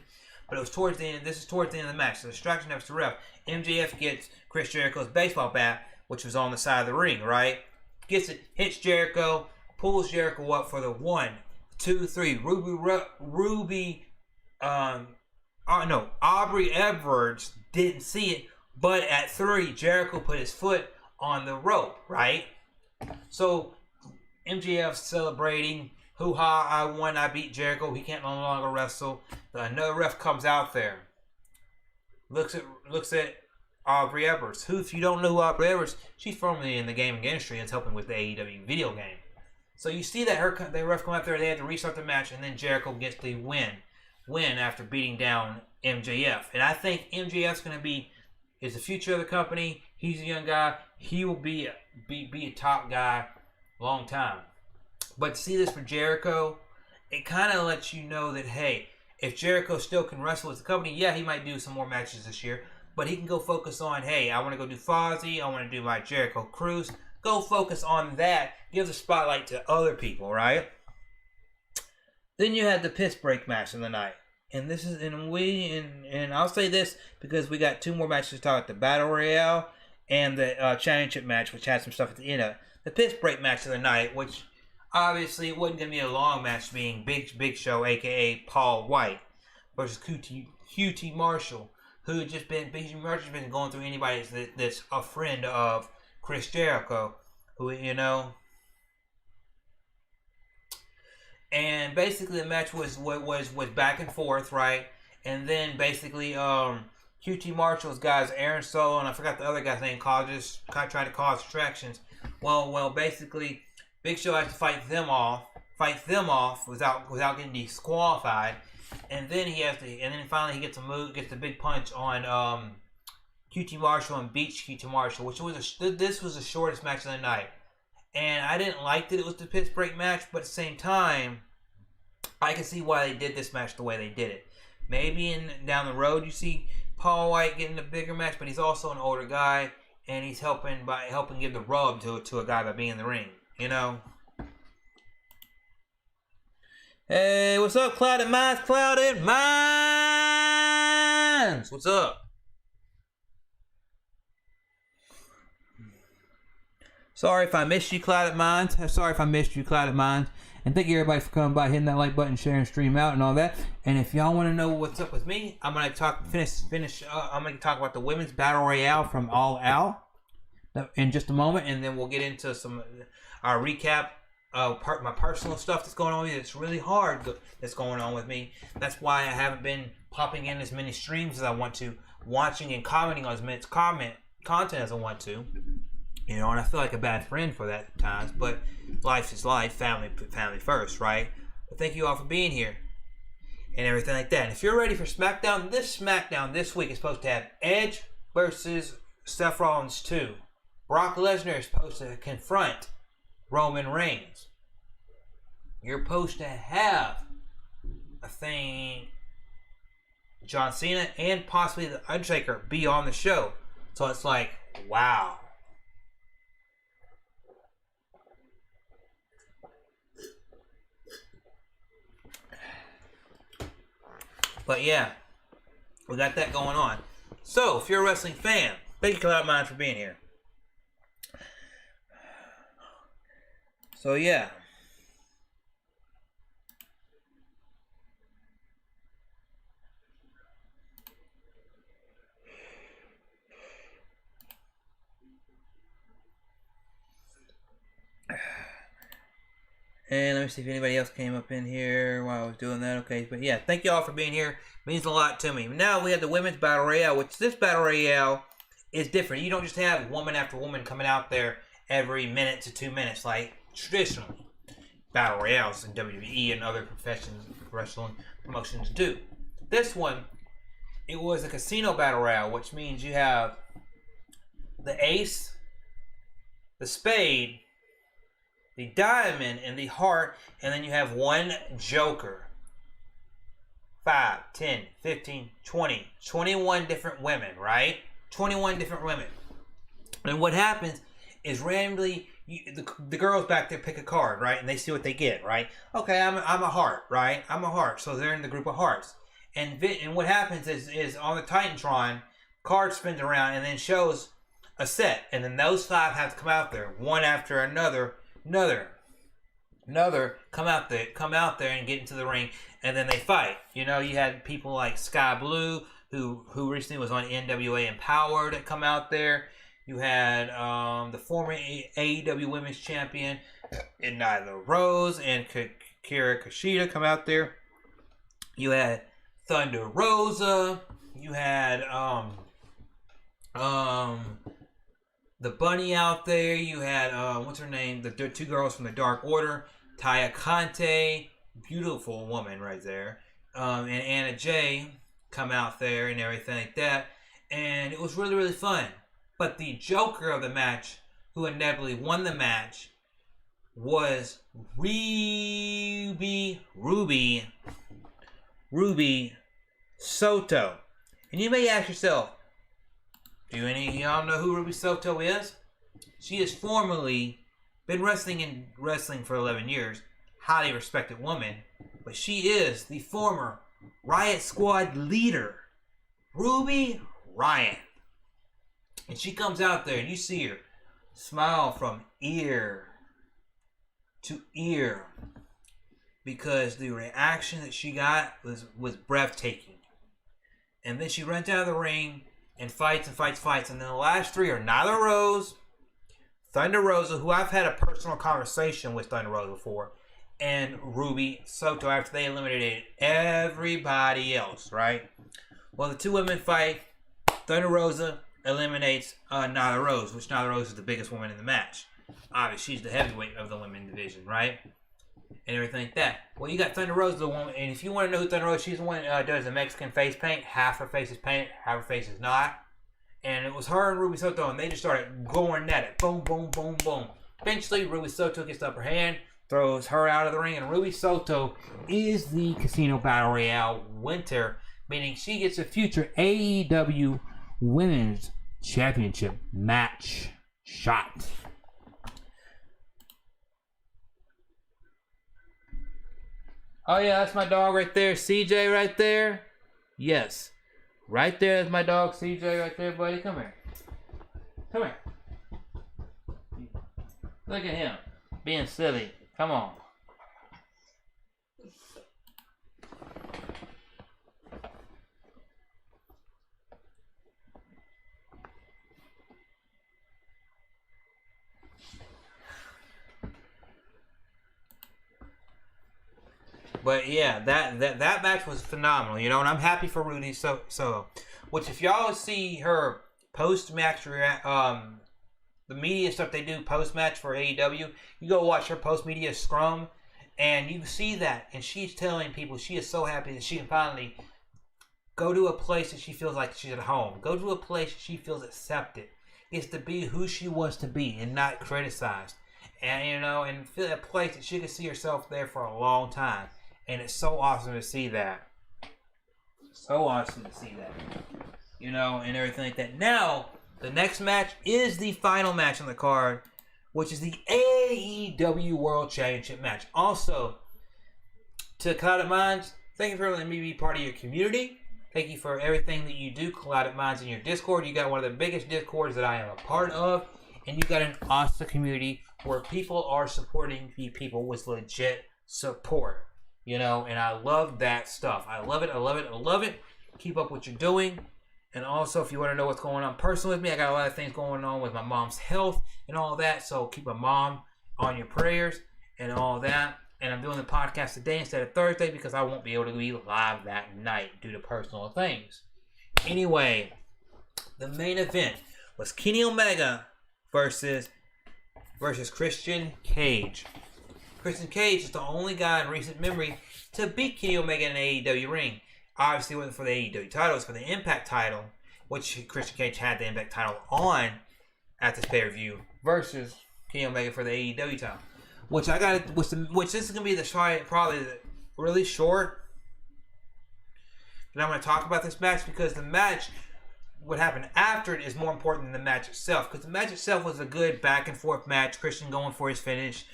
but it was towards the end. This is towards the end of the match. The distraction happens to the ref. MJF gets Chris Jericho's baseball bat, which was on the side of the ring, right? Gets it, hits Jericho, pulls Jericho up for the 1, 2, 3. Aubrey Edwards didn't see it, but at 3, Jericho put his foot on the rope, right? So MJF celebrating, hoo-ha, I won, I beat Jericho, he can't no longer wrestle. Another ref comes out there, looks at Aubrey Edwards, who, if you don't know Aubrey Edwards, she's formerly in the gaming industry and is helping with the AEW video game. So you see that the ref come out there, they had to restart the match, and then Jericho gets the win after beating down MJF. And I think MJF's going to is the future of the company. He's a young guy. He will be a top guy long time. But to see this for Jericho, it kind of lets you know that, hey, if Jericho still can wrestle with the company, yeah, he might do some more matches this year, but he can go focus on, hey, I want to go do Fozzy, I want to do my Jericho Cruise. Go focus on that. Give the spotlight to other people, right? Then you had the piss break match of the night. And this is, and I'll say this because we got 2 more matches to talk about, the Battle Royale and the Championship match, which had some stuff at the end of it. The piss break match of the night, which obviously it wasn't going to be a long match, being Big Show, a.k.a. Paul White, versus QT Marshall, who just been going through anybody that's a friend of Chris Jericho, who, you know. And basically the match was back and forth, right? And then basically QT Marshall's guys, Aaron Solo, and I forgot the other guy's name, just trying to cause distractions. Well, basically Big Show has to fight them off without getting disqualified. And then finally he gets the big punch on QT Marshall and beats QT Marshall, this was the shortest match of the night. And I didn't like that it was the piss break match, but at the same time, I can see why they did this match the way they did it. Maybe down the road you see Paul White getting a bigger match, but he's also an older guy, and he's helping give the rub to a guy by being in the ring, you know. Hey, what's up, Clouded Minds? Clouded Minds! What's up? Sorry if I missed you, Clouded Minds. And thank you, everybody, for coming by, hitting that like button, sharing, stream out, and all that. And if y'all want to know what's up with me, I'm gonna finish. I'm gonna talk about the women's battle royale from All Out in just a moment, and then we'll get into some recap. My personal stuff that's going on with me that's really hard that's going on with me. That's why I haven't been popping in as many streams as I want to, watching and commenting on as much content as I want to. You know, and I feel like a bad friend for that at times, but life is life, family first, right? But thank you all for being here and everything like that. And if you're ready for SmackDown this week is supposed to have Edge versus Seth Rollins 2. Brock Lesnar is supposed to confront Roman Reigns. You're supposed to have, I think, John Cena and possibly The Undertaker be on the show. So it's like, wow. But yeah, we got that going on. So, if you're a wrestling fan, thank you, Cloud Mind, for being here. So yeah. And let me see if anybody else came up in here while I was doing that. Okay, but yeah, thank you all for being here. It means a lot to me. Now we have the women's battle royale, which this battle royale is different. You don't just have woman after woman coming out there every minute to 2 minutes like traditionally battle royales in WWE and other wrestling promotions do. This one, it was a casino battle royale, which means you have the ace, the spade, the diamond, and the heart, and then you have one joker. 5, 10, 15, 20, 21 different women, right? 21 different women. And what happens is randomly, the girls back there pick a card, right? And they see what they get, right? Okay, I'm a heart, right? I'm a heart. So they're in the group of hearts. And what happens is on the Titantron, card spins around and then shows a set. And then those 5 have to come out there, one after another, come out there and get into the ring, and then they fight. You know, you had people like Sky Blue, who recently was on NWA Empowered, that come out there. You had the former AEW Women's Champion, Nyla Rose, and Kira Kushida come out there. You had Thunder Rosa. You had the Bunny out there. You had what's her name? The 2 girls from the Dark Order, Taya Conte, beautiful woman right there, and Anna Jay come out there and everything like that, and it was really, really fun. But the joker of the match, who inevitably won the match, was Ruby Soto. And you may ask yourself, do any of y'all know who Ruby Soto is? She has formerly been wrestling for 11 years. Highly respected woman. But she is the former Riot Squad leader, Ruby Riot. And she comes out there and you see her smile from ear to ear, because the reaction that she got was breathtaking. And then she runs out of the ring and fights and fights. And then the last three are Nyla Rose, Thunder Rosa, who I've had a personal conversation with Thunder Rosa before, and Ruby Soto after they eliminated everybody else, right? Well, the two women fight. Thunder Rosa eliminates Nyla Rose, which Nyla Rose is the biggest woman in the match. Obviously, she's the heavyweight of the women's division, right? And everything like that. Well, you got Thunder Rosa, the woman, and if you want to know who Thunder Rosa, she's the one that does the Mexican face paint. Half her face is painted, half her face is not. And it was her and Ruby Soto, and they just started going at it. Boom, boom, boom, boom. Eventually, Ruby Soto gets the upper hand, throws her out of the ring, and Ruby Soto is the Casino Battle Royale winner, meaning she gets a future AEW Women's Championship match shot. Oh yeah, that's my dog right there, CJ right there. Yes, right there is my dog CJ right there, buddy. Come here. Come here. Look at him, being silly. Come on. But yeah, that match was phenomenal, you know, and I'm happy for Ruby Soto. Which, if y'all see her post-match, the media stuff they do post-match for AEW, you go watch her post-media scrum, and you see that, and she's telling people she is so happy that she can finally go to a place that she feels like she's at home. Go to a place that she feels accepted. It's to be who she wants to be and not criticized. And, you know, and feel a place that she can see herself there for a long time. And it's so awesome to see that. So awesome to see that. You know, and everything like that. Now, the next match is the final match on the card, which is the AEW World Championship match. Also, to Clouded Minds, thank you for letting me be part of your community. Thank you for everything that you do, Clouded Minds, in your Discord. You got one of the biggest Discords that I am a part of. And you got an awesome community where people are supporting people with legit support. You know, and I love that stuff. I love it. I love it. I love it. Keep up what you're doing. And also, if you want to know what's going on personally with me, I got a lot of things going on with my mom's health and all that. So keep my mom on your prayers and all that. And I'm doing the podcast today instead of Thursday because I won't be able to be live that night due to personal things. Anyway, the main event was Kenny Omega versus Christian Cage. Christian Cage is the only guy in recent memory to beat Kenny Omega in an AEW ring. Obviously, it wasn't for the AEW title, it was for the Impact title, which Christian Cage had the Impact title on at this pay-per-view, versus Kenny Omega for the AEW title. Which this is gonna be probably really short. But I'm gonna talk about this match because the match, what happened after it, is more important than the match itself. Because the match itself was a good back and forth match. Christian going for his finish.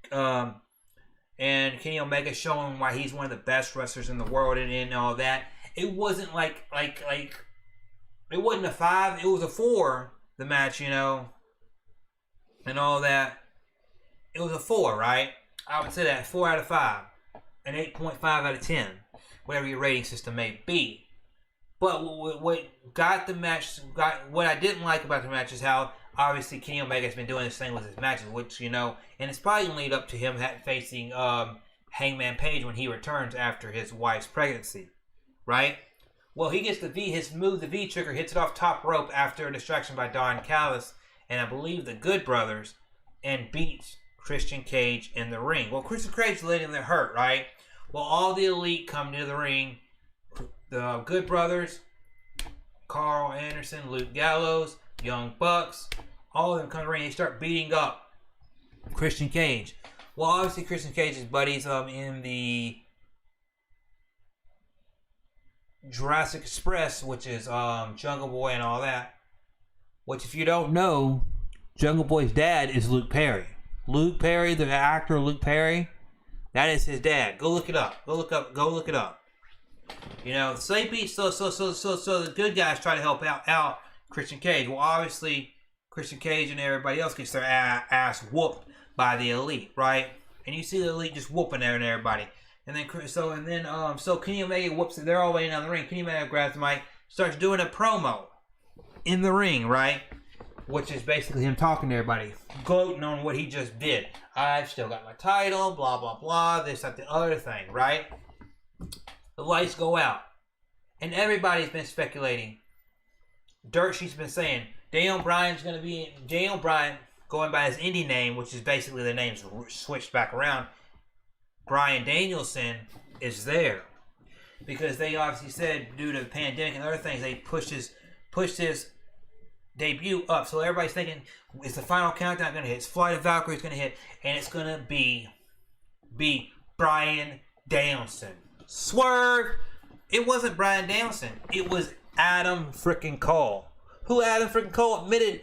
And Kenny Omega showing why he's one of the best wrestlers in the world and all that. It wasn't like it wasn't a 5, it was a 4, the match, you know, and all that. It was a 4, right? I would say that 4 out of 5, an 8.5 out of 10, whatever your rating system may be. But what I didn't like about the match is how obviously Kenny Omega has been doing this thing with his matches, which, you know, and it's probably going to lead up to him facing Hangman Page when he returns after his wife's pregnancy, right? Well, he gets his move, the V-trigger, hits it off top rope after a distraction by Don Callis and I believe the Good Brothers, and beats Christian Cage in the ring. Well, Christian Cage is letting them hurt, right? Well, all the Elite come to the ring. The Good Brothers, Carl Anderson, Luke Gallows, Young Bucks, all of them come to the ring. They start beating up Christian Cage. Well, obviously Christian Cage's buddies in the Jurassic Express, which is Jungle Boy and all that. Which, if you don't know, Jungle Boy's dad is Luke Perry. Luke Perry, the actor Luke Perry, that is his dad. Go look it up. Go look it up. You know, so they beat, so the good guys try to help out Christian Cage. Well, obviously, Christian Cage and everybody else gets their ass whooped by the Elite, right? And you see the Elite just whooping there and everybody. And then so Kenny Omega whoops it. They're all waiting on the ring. Kenny Omega grabs the mic, starts doing a promo in the ring, right? Which is basically him talking to everybody, gloating on what he just did. I've still got my title, blah, blah, blah, this, that, the other thing, right? The lights go out. And everybody's been speculating. Dirt Sheet's been saying, Daniel Bryan's going to be, Daniel Bryan, going by his indie name, which is basically the name's switched back around, Bryan Danielson is there. Because they obviously said, due to the pandemic and other things, they pushed his debut up. So everybody's thinking, is the final countdown going to hit? Is Flight of Valkyrie going to hit? And it's going to be Bryan Danielson. Swerve! It wasn't Bryan Danielson. It was Adam freaking Cole. Who Adam freaking Cole admitted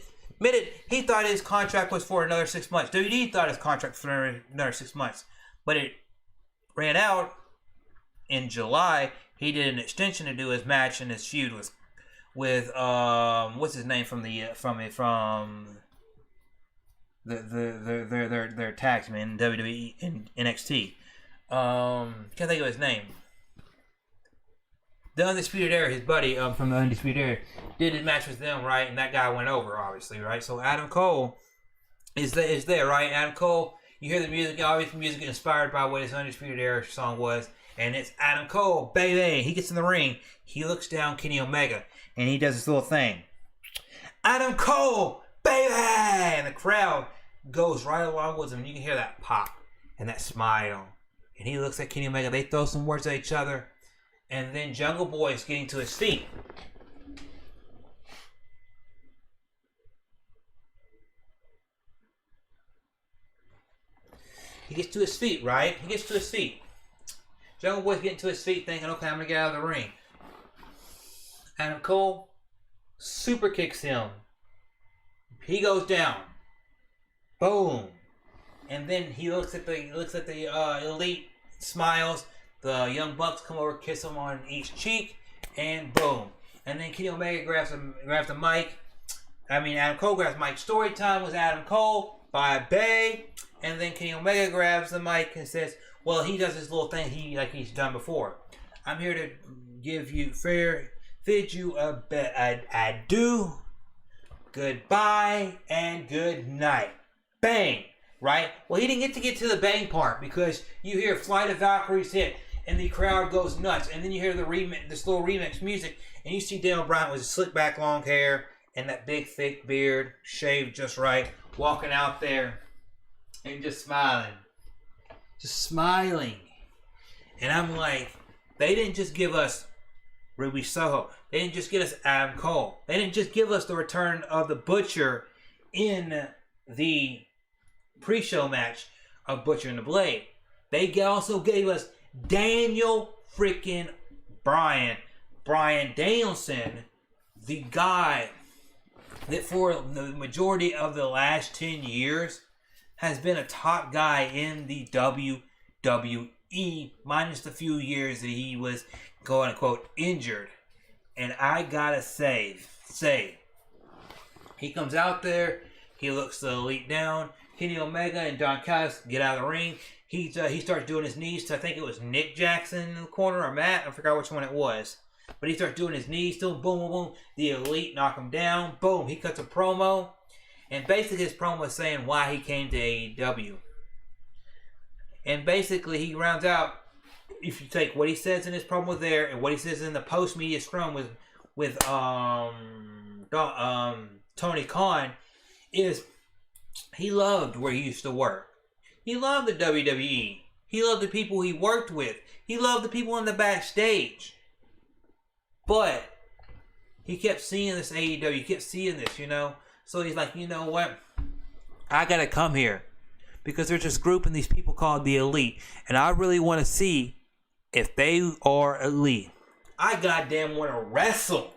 he thought his contract was for another 6 months. WWE thought his contract was for another 6 months. But it ran out in July. He did an extension to do his match and his feud with what's his name from their tags man, WWE and NXT. Can't think of his name. The Undisputed Era, his buddy from the Undisputed Era, did his match with them, right? And that guy went over, obviously, right? So Adam Cole is there, right? Adam Cole, you hear the music, obviously music inspired by what his Undisputed Era song was. And it's Adam Cole, baby. He gets in the ring. He looks down Kenny Omega. And he does this little thing. Adam Cole, baby! And the crowd goes right along with him. And you can hear that pop and that smile. And he looks at Kenny Omega. They throw some words at each other. And then Jungle Boy is getting to his feet. He gets to his feet, right? He gets to his feet. Jungle Boy's getting to his feet thinking, okay, I'm going to get out of the ring. Adam Cole super kicks him. He goes down. Boom. And then he looks at the Elite, smiles. The Young Bucks come over, kiss him on each cheek, and boom. And then Kenny Omega grabs the mic. Adam Cole grabs the mic. Story time was Adam Cole by Bay. And then Kenny Omega grabs the mic and says, well, he does this little thing he's done before. I'm here to bid you a adieu, goodbye, and good night. Bang! Right? Well, he didn't get to the bang part because you hear Flight of Valkyries hit and the crowd goes nuts. And then you hear this little remix music and you see Daniel Bryan with his slick back long hair and that big thick beard, shaved just right, walking out there and just smiling. Just smiling. And I'm like, they didn't just give us Ruby Soho. They didn't just give us Adam Cole. They didn't just give us the return of the Butcher in the pre-show match of Butcher and the Blade. They also gave us Daniel freaking Bryan Danielson, the guy that for the majority of the last 10 years has been a top guy in the WWE, minus the few years that he was, quote unquote, injured. And I gotta say, he comes out there, he looks the Elite down. Kenny Omega and Don Callis get out of the ring. He starts doing his knees to, I think it was Nick Jackson in the corner, or Matt, I forgot which one it was. But he starts doing his knees, doing boom, boom, boom. The Elite knock him down. Boom, he cuts a promo. And basically his promo was saying why he came to AEW. And basically he rounds out, if you take what he says in his promo there and what he says in the post-media scrum with Tony Khan, is he loved where he used to work. He loved the WWE. He loved the people he worked with. He loved the people in the backstage. But he kept seeing this AEW. He kept seeing this, So he's like, you know what? I gotta come here. Because there's this group and these people called the Elite. And I really want to see if they are elite. I goddamn want to wrestle.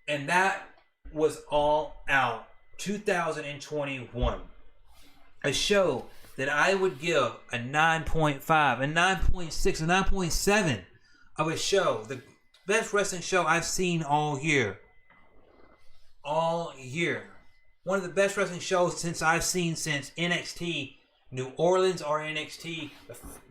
And that was All Out 2021. A show that I would give a 9.5, a 9.6, a 9.7 of a show. The best wrestling show I've seen all year. All year. One of the best wrestling shows I've seen since NXT New Orleans or NXT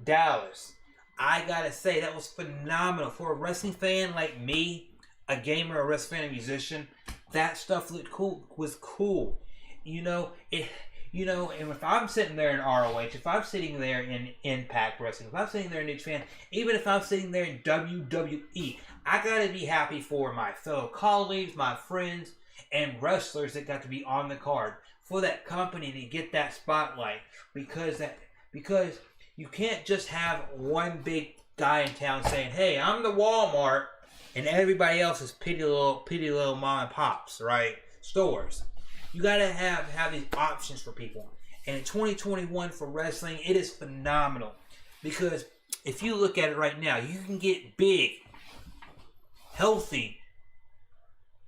Dallas. I gotta say, that was phenomenal. For a wrestling fan like me, a gamer, a wrestling fan, a musician, that stuff looked cool. Was cool. And if I'm sitting there in ROH, if I'm sitting there in Impact Wrestling, if I'm sitting there in New Japan, even if I'm sitting there in WWE, I gotta be happy for my fellow colleagues, my friends, and wrestlers that got to be on the card, for that company to get that spotlight, because you can't just have one big guy in town saying, "Hey, I'm the Walmart," and everybody else is pitty little mom and pops, right? Stores. You gotta have these options for people. And in 2021 for wrestling, it is phenomenal. Because if you look at it right now, you can get big, healthy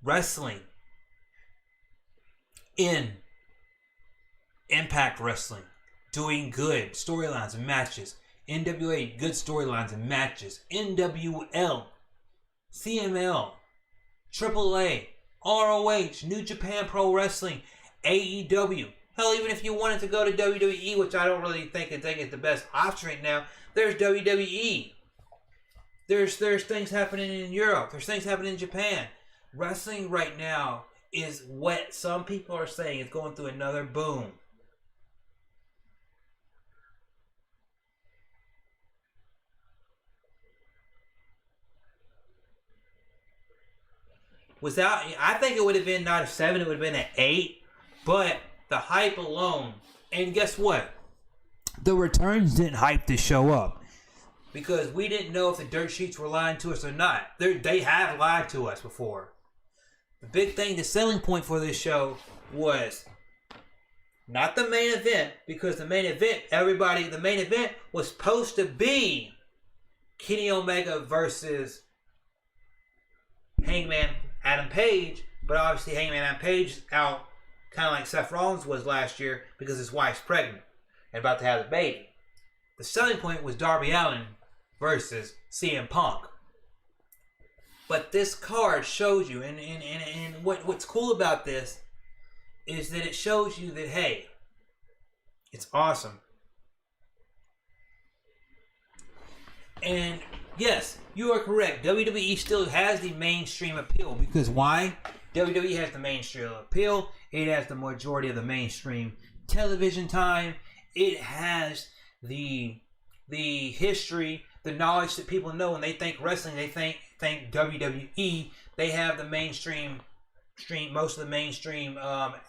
wrestling in Impact Wrestling, doing good storylines and matches. NWA, good storylines and matches. NWL, CML, AAA, ROH, New Japan Pro Wrestling, AEW. Hell, even if you wanted to go to WWE, which I don't really think is the best option right now, there's WWE. There's things happening in Europe. There's things happening in Japan. Wrestling right now is what some people are saying is going through another boom. I think it would have been not a 7, it would have been an 8. But the hype alone, and guess what? The returns didn't hype this show up. Because we didn't know if the dirt sheets were lying to us or not. They have lied to us before. The big thing, the selling point for this show was not the main event, because the main event was supposed to be Kenny Omega versus Hangman Adam Page, but obviously Hangman Adam Page is out, kind of like Seth Rollins was last year, because his wife's pregnant and about to have a baby. The selling point was Darby Allin versus CM Punk. But this card shows you, and what's cool about this is that it shows you that, hey, it's awesome. And yes, you are correct. WWE still has the mainstream appeal. Because why? WWE has the mainstream appeal. It has the majority of the mainstream television time. It has the history, the knowledge that people know. When they think wrestling, they think WWE. They have the most of the mainstream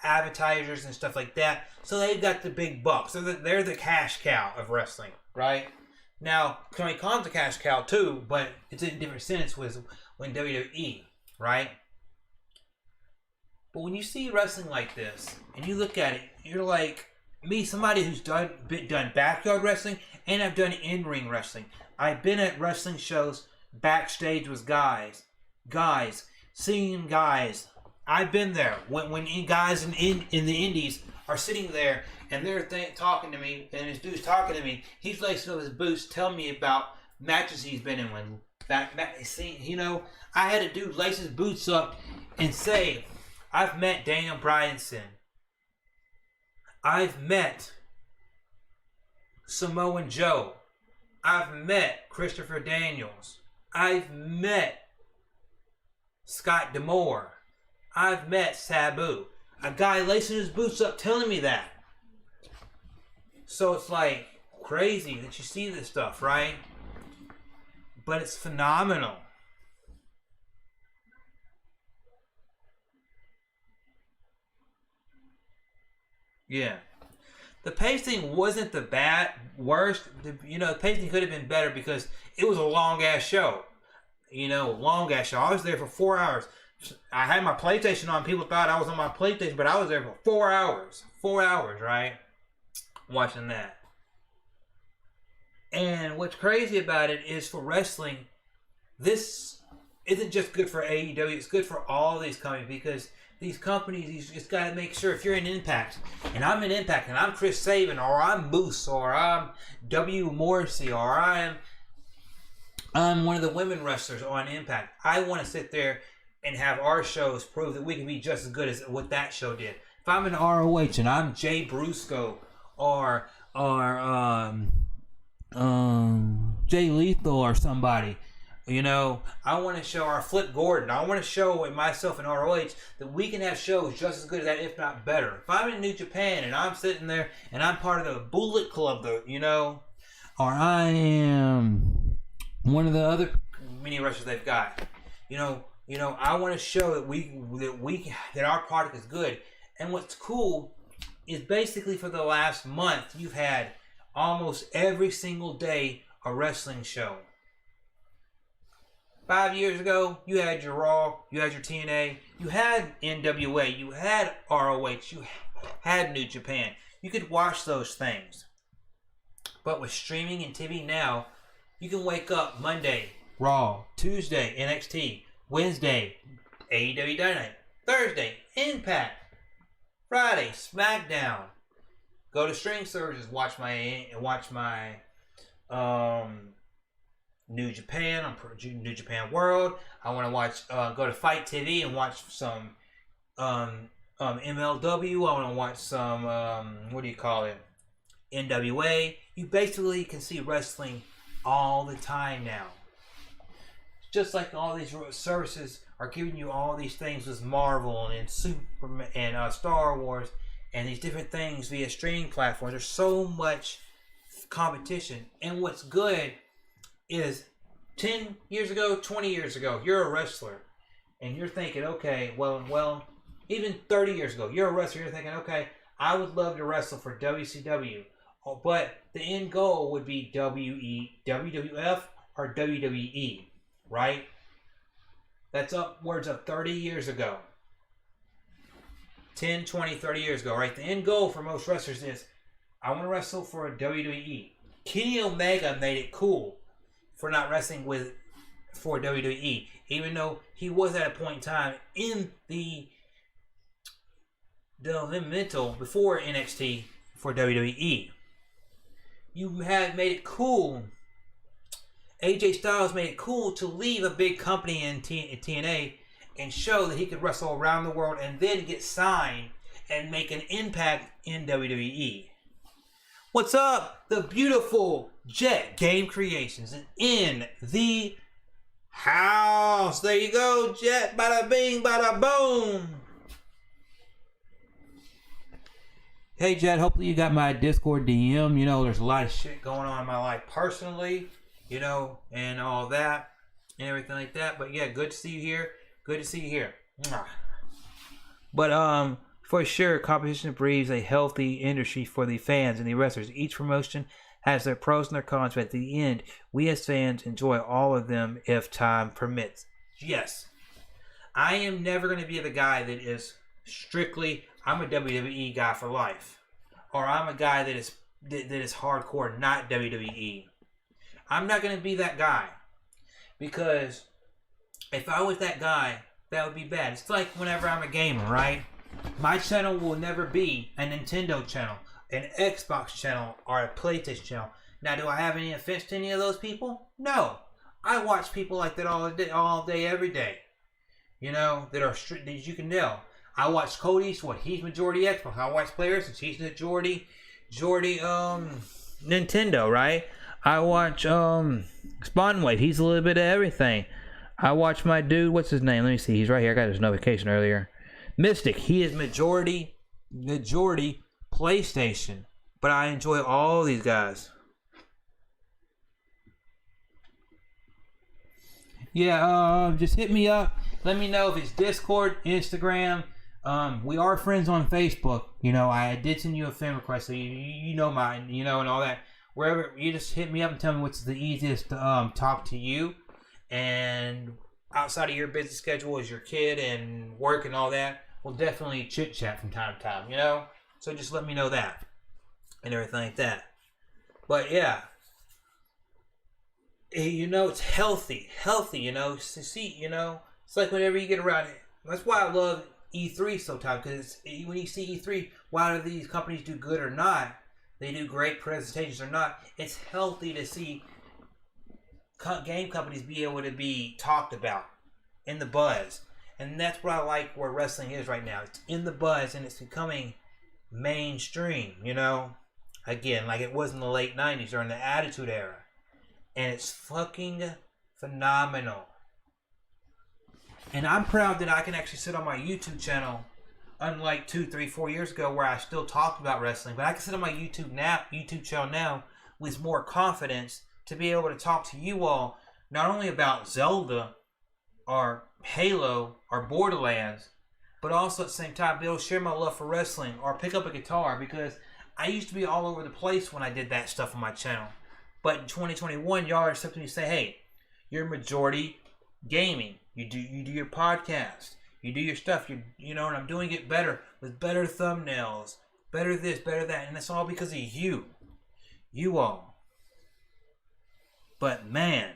advertisers and stuff like that. So they've got the big bucks. So they're the cash cow of wrestling, right? Now, Tony Khan's a cash cow too, but it's in a different sense when WWE, right? But when you see wrestling like this, and you look at it, you're like, me, somebody who's done backyard wrestling, and I've done in-ring wrestling. I've been at wrestling shows backstage with guys, seeing guys. I've been there when guys in the indies are sitting there and they're talking to me, and this dude's talking to me. He's lacing up his boots, telling me about matches he's been in. When I had a dude lace his boots up and say, "I've met Daniel Bryanson. I've met Samoa Joe. I've met Christopher Daniels. I've met Scott D'Amore. I've met Sabu." A guy lacing his boots up telling me that. So it's like crazy that you see this stuff, right? But it's phenomenal. Yeah. The pacing wasn't the worst. The pacing could have been better because it was a long-ass show. Long-ass show. I was there for 4 hours. I had my PlayStation on. People thought I was on my PlayStation, but I was there for 4 hours. 4 hours, right? Watching that. And what's crazy about it is, for wrestling, this isn't just good for AEW. It's good for all these companies, because these companies, you just got to make sure, if you're in Impact, and I'm in Impact, and I'm Chris Sabin, or I'm Moose, or I'm W. Morrissey, or I'm one of the women wrestlers on Impact, I want to sit there and have our shows prove that we can be just as good as what that show did. If I'm in ROH and I'm Jay Brusco or Jay Lethal or somebody. You know, I want to show our Flip Gordon. I want to show myself in ROH that we can have shows just as good as that, if not better. If I'm in New Japan and I'm sitting there and I'm part of the Bullet Club, you know, or I am one of the other mini wrestlers they've got, you know, I want to show that our product is good. And what's cool is basically for the last month you've had almost every single day a wrestling show. 5 years ago, you had your Raw, you had your TNA, you had NWA, you had ROH, you had New Japan. You could watch those things. But with streaming and TV now, you can wake up Monday, Raw, Tuesday, NXT, Wednesday, AEW Dynamite, Thursday, Impact, Friday, SmackDown. Go to streaming services, watch my New Japan, New Japan World. I want to watch, go to Fight TV and watch some MLW. I want to watch some, NWA. You basically can see wrestling all the time now. Just like all these services are giving you all these things with Marvel and Superman and Star Wars and these different things via streaming platforms. There's so much competition. And what's good is 10 years ago, 20 years ago, you're a wrestler and you're thinking, okay, well, even 30 years ago, you're a wrestler, you're thinking, okay, I would love to wrestle for WCW, but the end goal would be WWF or WWE, right? That's upwards of 30 years ago. 10, 20, 30 years ago, right? The end goal for most wrestlers is, I want to wrestle for WWE. Kenny Omega made it cool for not wrestling for WWE, even though he was at a point in time in the developmental before NXT for WWE. You have made it cool. AJ Styles made it cool to leave a big company in TNA and show that he could wrestle around the world and then get signed and make an impact in WWE. What's up? The beautiful Jet Game Creations in the house. There you go, Jet. Bada bing, bada boom. Hey, Jet. Hopefully you got my Discord DM. You know, there's a lot of shit going on in my life personally, you know, and all that and everything like that. But yeah, good to see you here. Good to see you here. But for sure, competition breeds a healthy industry for the fans and the wrestlers. Each promotion has their pros and their cons, but at the end, we as fans enjoy all of them if time permits. Yes, I am never going to be the guy that is strictly, I'm a WWE guy for life, or I'm a guy that is hardcore, not WWE. I'm not going to be that guy, because if I was that guy, that would be bad. It's like whenever I'm a gamer, right? My channel will never be a Nintendo channel, an Xbox channel, or a PlayStation channel. Now, do I have any offense to any of those people? No. I watch people like that all day, every day. You know, that are strict, that you can tell. I watch Cody Eastwood. He's majority Xbox. I watch players, and he's majority Nintendo, right? I watch Spawnwave. He's a little bit of everything. I watch my dude. What's his name? Let me see. He's right here. I got his notification earlier. Mystic, he is majority PlayStation, but I enjoy all these guys. Yeah, just hit me up. Let me know if it's Discord, Instagram. We are friends on Facebook. You know, I did send you a friend request, so you know mine, you know, and all that. Wherever, you just hit me up and tell me what's the easiest to talk to you. And outside of your busy schedule as your kid and work and all that, we'll definitely chit chat from time to time, you know? So just let me know that and everything like that. But yeah, you know, it's healthy, you know, to see, you know, it's like whenever you get around it. That's why I love E3 sometimes, because when you see E3, whether these companies do good or not, they do great presentations or not, it's healthy to see game companies be able to be talked about in the buzz. And that's what I like where wrestling is right now. It's in the buzz and it's becoming mainstream, you know. again, like it was in the late 90s during the Attitude Era. And it's fucking phenomenal. And I'm proud that I can actually sit on my YouTube channel, unlike 2, 3, 4 years ago where I still talked about wrestling. But I can sit on my YouTube channel now with more confidence to be able to talk to you all, not only about Zelda or Halo or Borderlands, but also at the same time be able to share my love for wrestling or pick up a guitar, because I used to be all over the place when I did that stuff on my channel. But in 2021, y'all are accepting me to say, hey, you're majority gaming. You do your podcast. You do your stuff. You know, and I'm doing it better with better thumbnails, better this, better that, and it's all because of you all. But man,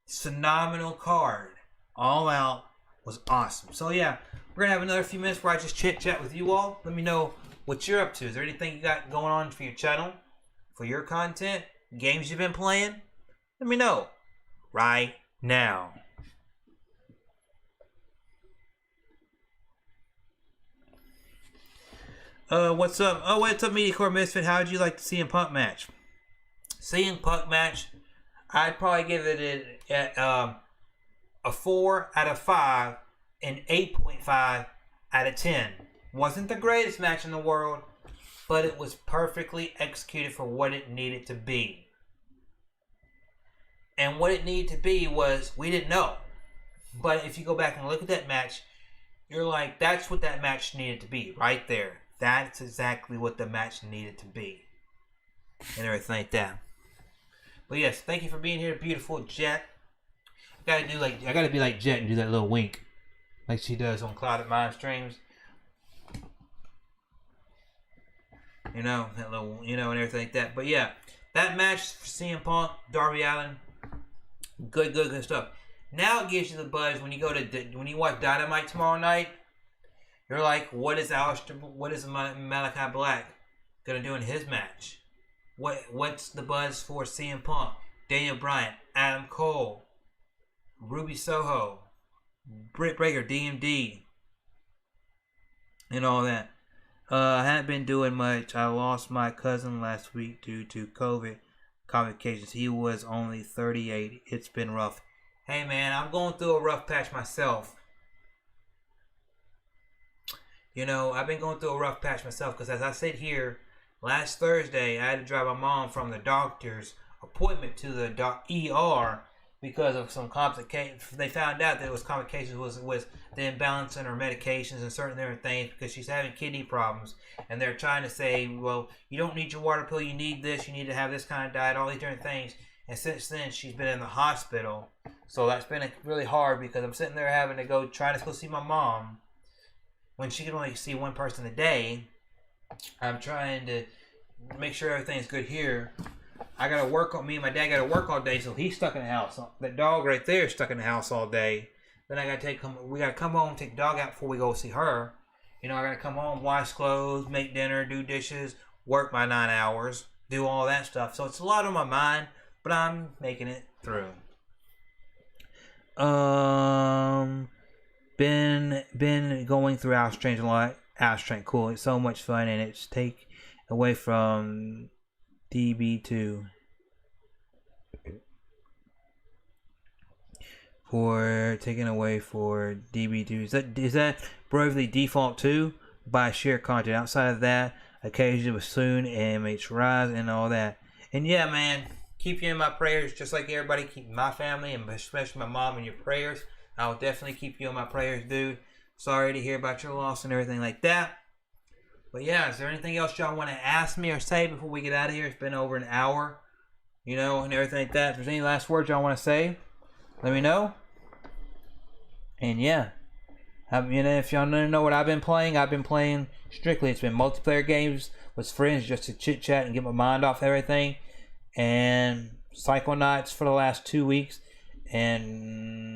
phenomenal card. All Out was awesome. So yeah, we're gonna have another few minutes where I just chit chat with you all. Let me know what you're up to. Is there anything you got going on for your channel, for your content, games you've been playing? Let me know right now. What's up? Oh, what's up, MediaCore Misfit? How'd you like the CM Punk match? CM Punk match, I'd probably give it a 4 out of 5 and 8.5 out of 10. Wasn't the greatest match in the world, but it was perfectly executed for what it needed to be. And what it needed to be was, we didn't know. But if you go back and look at that match, you're like, that's what that match needed to be, right there. That's exactly what the match needed to be. And everything like that. But yes, thank you for being here, beautiful Jet. I gotta be like Jet and do that little wink, like she does on Clouded Mind streams. You know, that little, and everything like that. But yeah, that match for CM Punk, Darby Allin, good stuff. Now it gives you the buzz when you watch Dynamite tomorrow night. You're like, what is Malachi Black gonna do in his match? What's the buzz for CM Punk, Daniel Bryan, Adam Cole, Ruby Soho, Britt Baker, DMD, and all that. I haven't been doing much. I lost my cousin last week due to COVID complications. He was only 38. It's been rough. Hey man, I'm going through a rough patch myself. I've been going through a rough patch myself because as I sit here, last Thursday I had to drive my mom from the doctor's appointment to the ER because of some complications. They found out that it was complications with the imbalance in her medications and certain different things because she's having kidney problems. And they're trying to say, well, you don't need your water pill, you need this, you need to have this kind of diet, all these different things. And since then, she's been in the hospital. So that's been really hard because I'm sitting there having to trying to go see my mom when she can only see one person a day. I'm trying to make sure everything's good here. I gotta work on me and my dad gotta work all day, so he's stuck in the house. That dog right there is stuck in the house all day. Then I gotta we gotta come home, take the dog out before we go see her. I gotta come home, wash clothes, make dinner, do dishes, work my 9 hours, do all that stuff. So it's a lot on my mind, but I'm making it through. Been going through House Strange a lot. House Strange, cool. It's so much fun, and it's take away from DB2 for taken away for DB2. Is that Bravely Default 2 by sheer content? Outside of that, occasionally with Soon and MH Rise and all that. And yeah, man, keep you in my prayers, just like everybody. Keep my family and especially my mom in your prayers. I'll definitely keep you in my prayers, dude. Sorry to hear about your loss and everything like that. But yeah, is there anything else y'all want to ask me or say before we get out of here? It's been over an hour, and everything like that. If there's any last words y'all want to say, let me know. And yeah, if y'all want to know what I've been playing strictly. It's been multiplayer games with friends just to chit chat and get my mind off everything. And Psychonauts for the last 2 weeks. And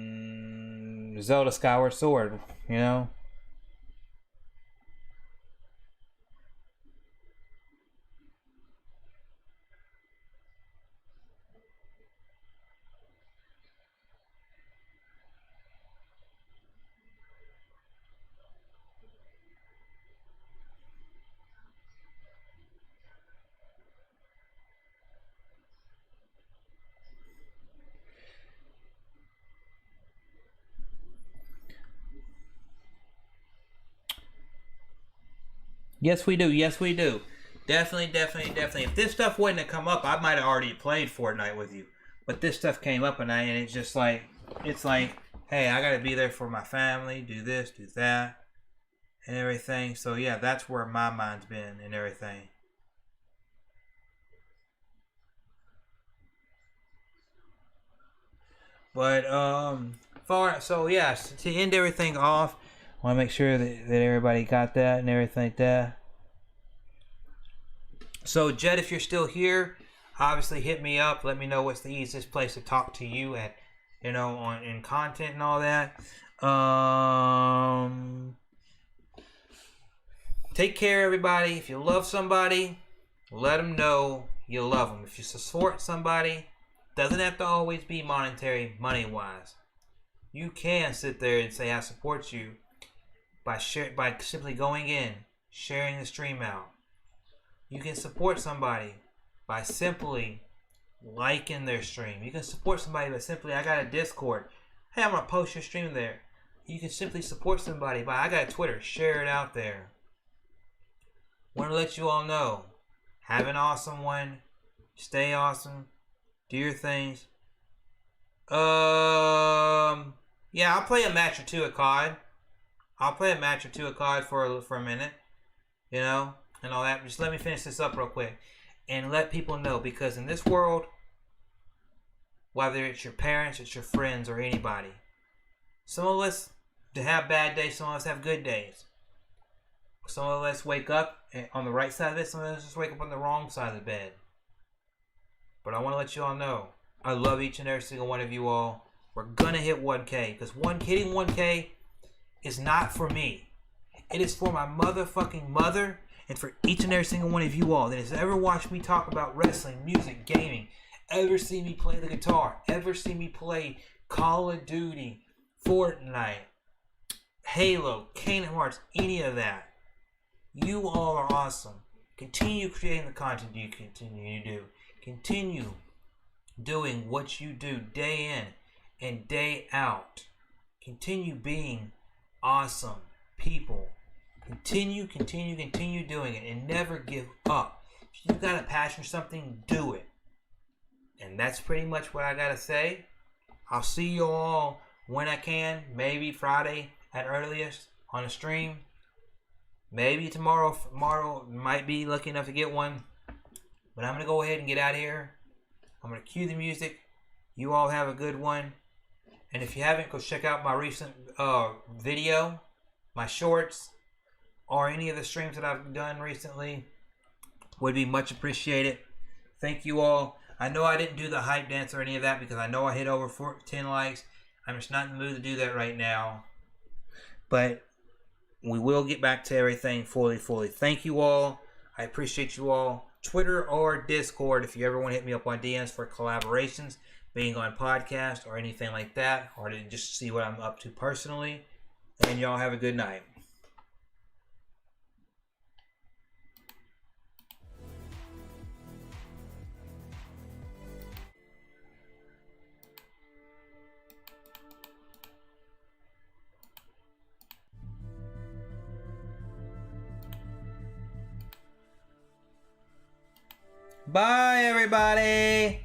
Zelda Skyward Sword, Yes, we do. Yes, we do. Definitely, definitely, definitely. If this stuff wouldn't have come up, I might have already played Fortnite with you. But this stuff came up, and it's just like, it's like, hey, I gotta be there for my family, do this, do that, and everything. So yeah, that's where my mind's been and everything. But so yeah, to end everything off, I want to make sure that everybody got that and everything like that. So Jed, if you're still here, obviously hit me up. Let me know what's the easiest place to talk to you at, in content and all that. Take care, everybody. If you love somebody, let them know you love them. If you support somebody, doesn't have to always be monetary, money-wise. You can sit there and say, I support you by simply going in, sharing the stream out. You can support somebody by simply liking their stream. You can support somebody by simply, I got a Discord. Hey, I'm going to post your stream there. You can simply support somebody by, I got a Twitter, share it out there. Want to let you all know, have an awesome one. Stay awesome. Do your things. Yeah, I'll play a match or two of COD. I'll play a match or two of COD for a minute, and all that. Just let me finish this up real quick, and let people know, because in this world, whether it's your parents, it's your friends, or anybody, some of us have bad days, some of us have good days. Some of us wake up on the right side of it, some of us just wake up on the wrong side of the bed. But I want to let you all know, I love each and every single one of you all. We're going to hit 1K. Because hitting 1K is not for me. It is for my motherfucking mother and for each and every single one of you all that has ever watched me talk about wrestling, music, gaming, ever seen me play the guitar, ever seen me play Call of Duty, Fortnite, Halo, Kingdom Hearts, any of that. You all are awesome. Continue creating the content you continue to do. Continue doing what you do day in and day out. Continue being awesome people. Continue doing it and never give up. If you got a passion for something, do it. And that's pretty much what I gotta say. I'll see you all when I can. Maybe Friday at earliest on a stream. Maybe tomorrow. Tomorrow might be lucky enough to get one. But I'm going to go ahead and get out of here. I'm going to cue the music. You all have a good one. And if you haven't, go check out my recent video, my shorts, or any of the streams that I've done recently. Would be much appreciated. Thank you all. I know I didn't do the hype dance or any of that because I know I hit over 10 likes. I'm just not in the mood to do that right now. But we will get back to everything fully. Thank you all. I appreciate you all. Twitter or Discord, if you ever want to hit me up on DMs for collaborations, being on podcast or anything like that, or to just see what I'm up to personally. And y'all have a good night. Bye, everybody.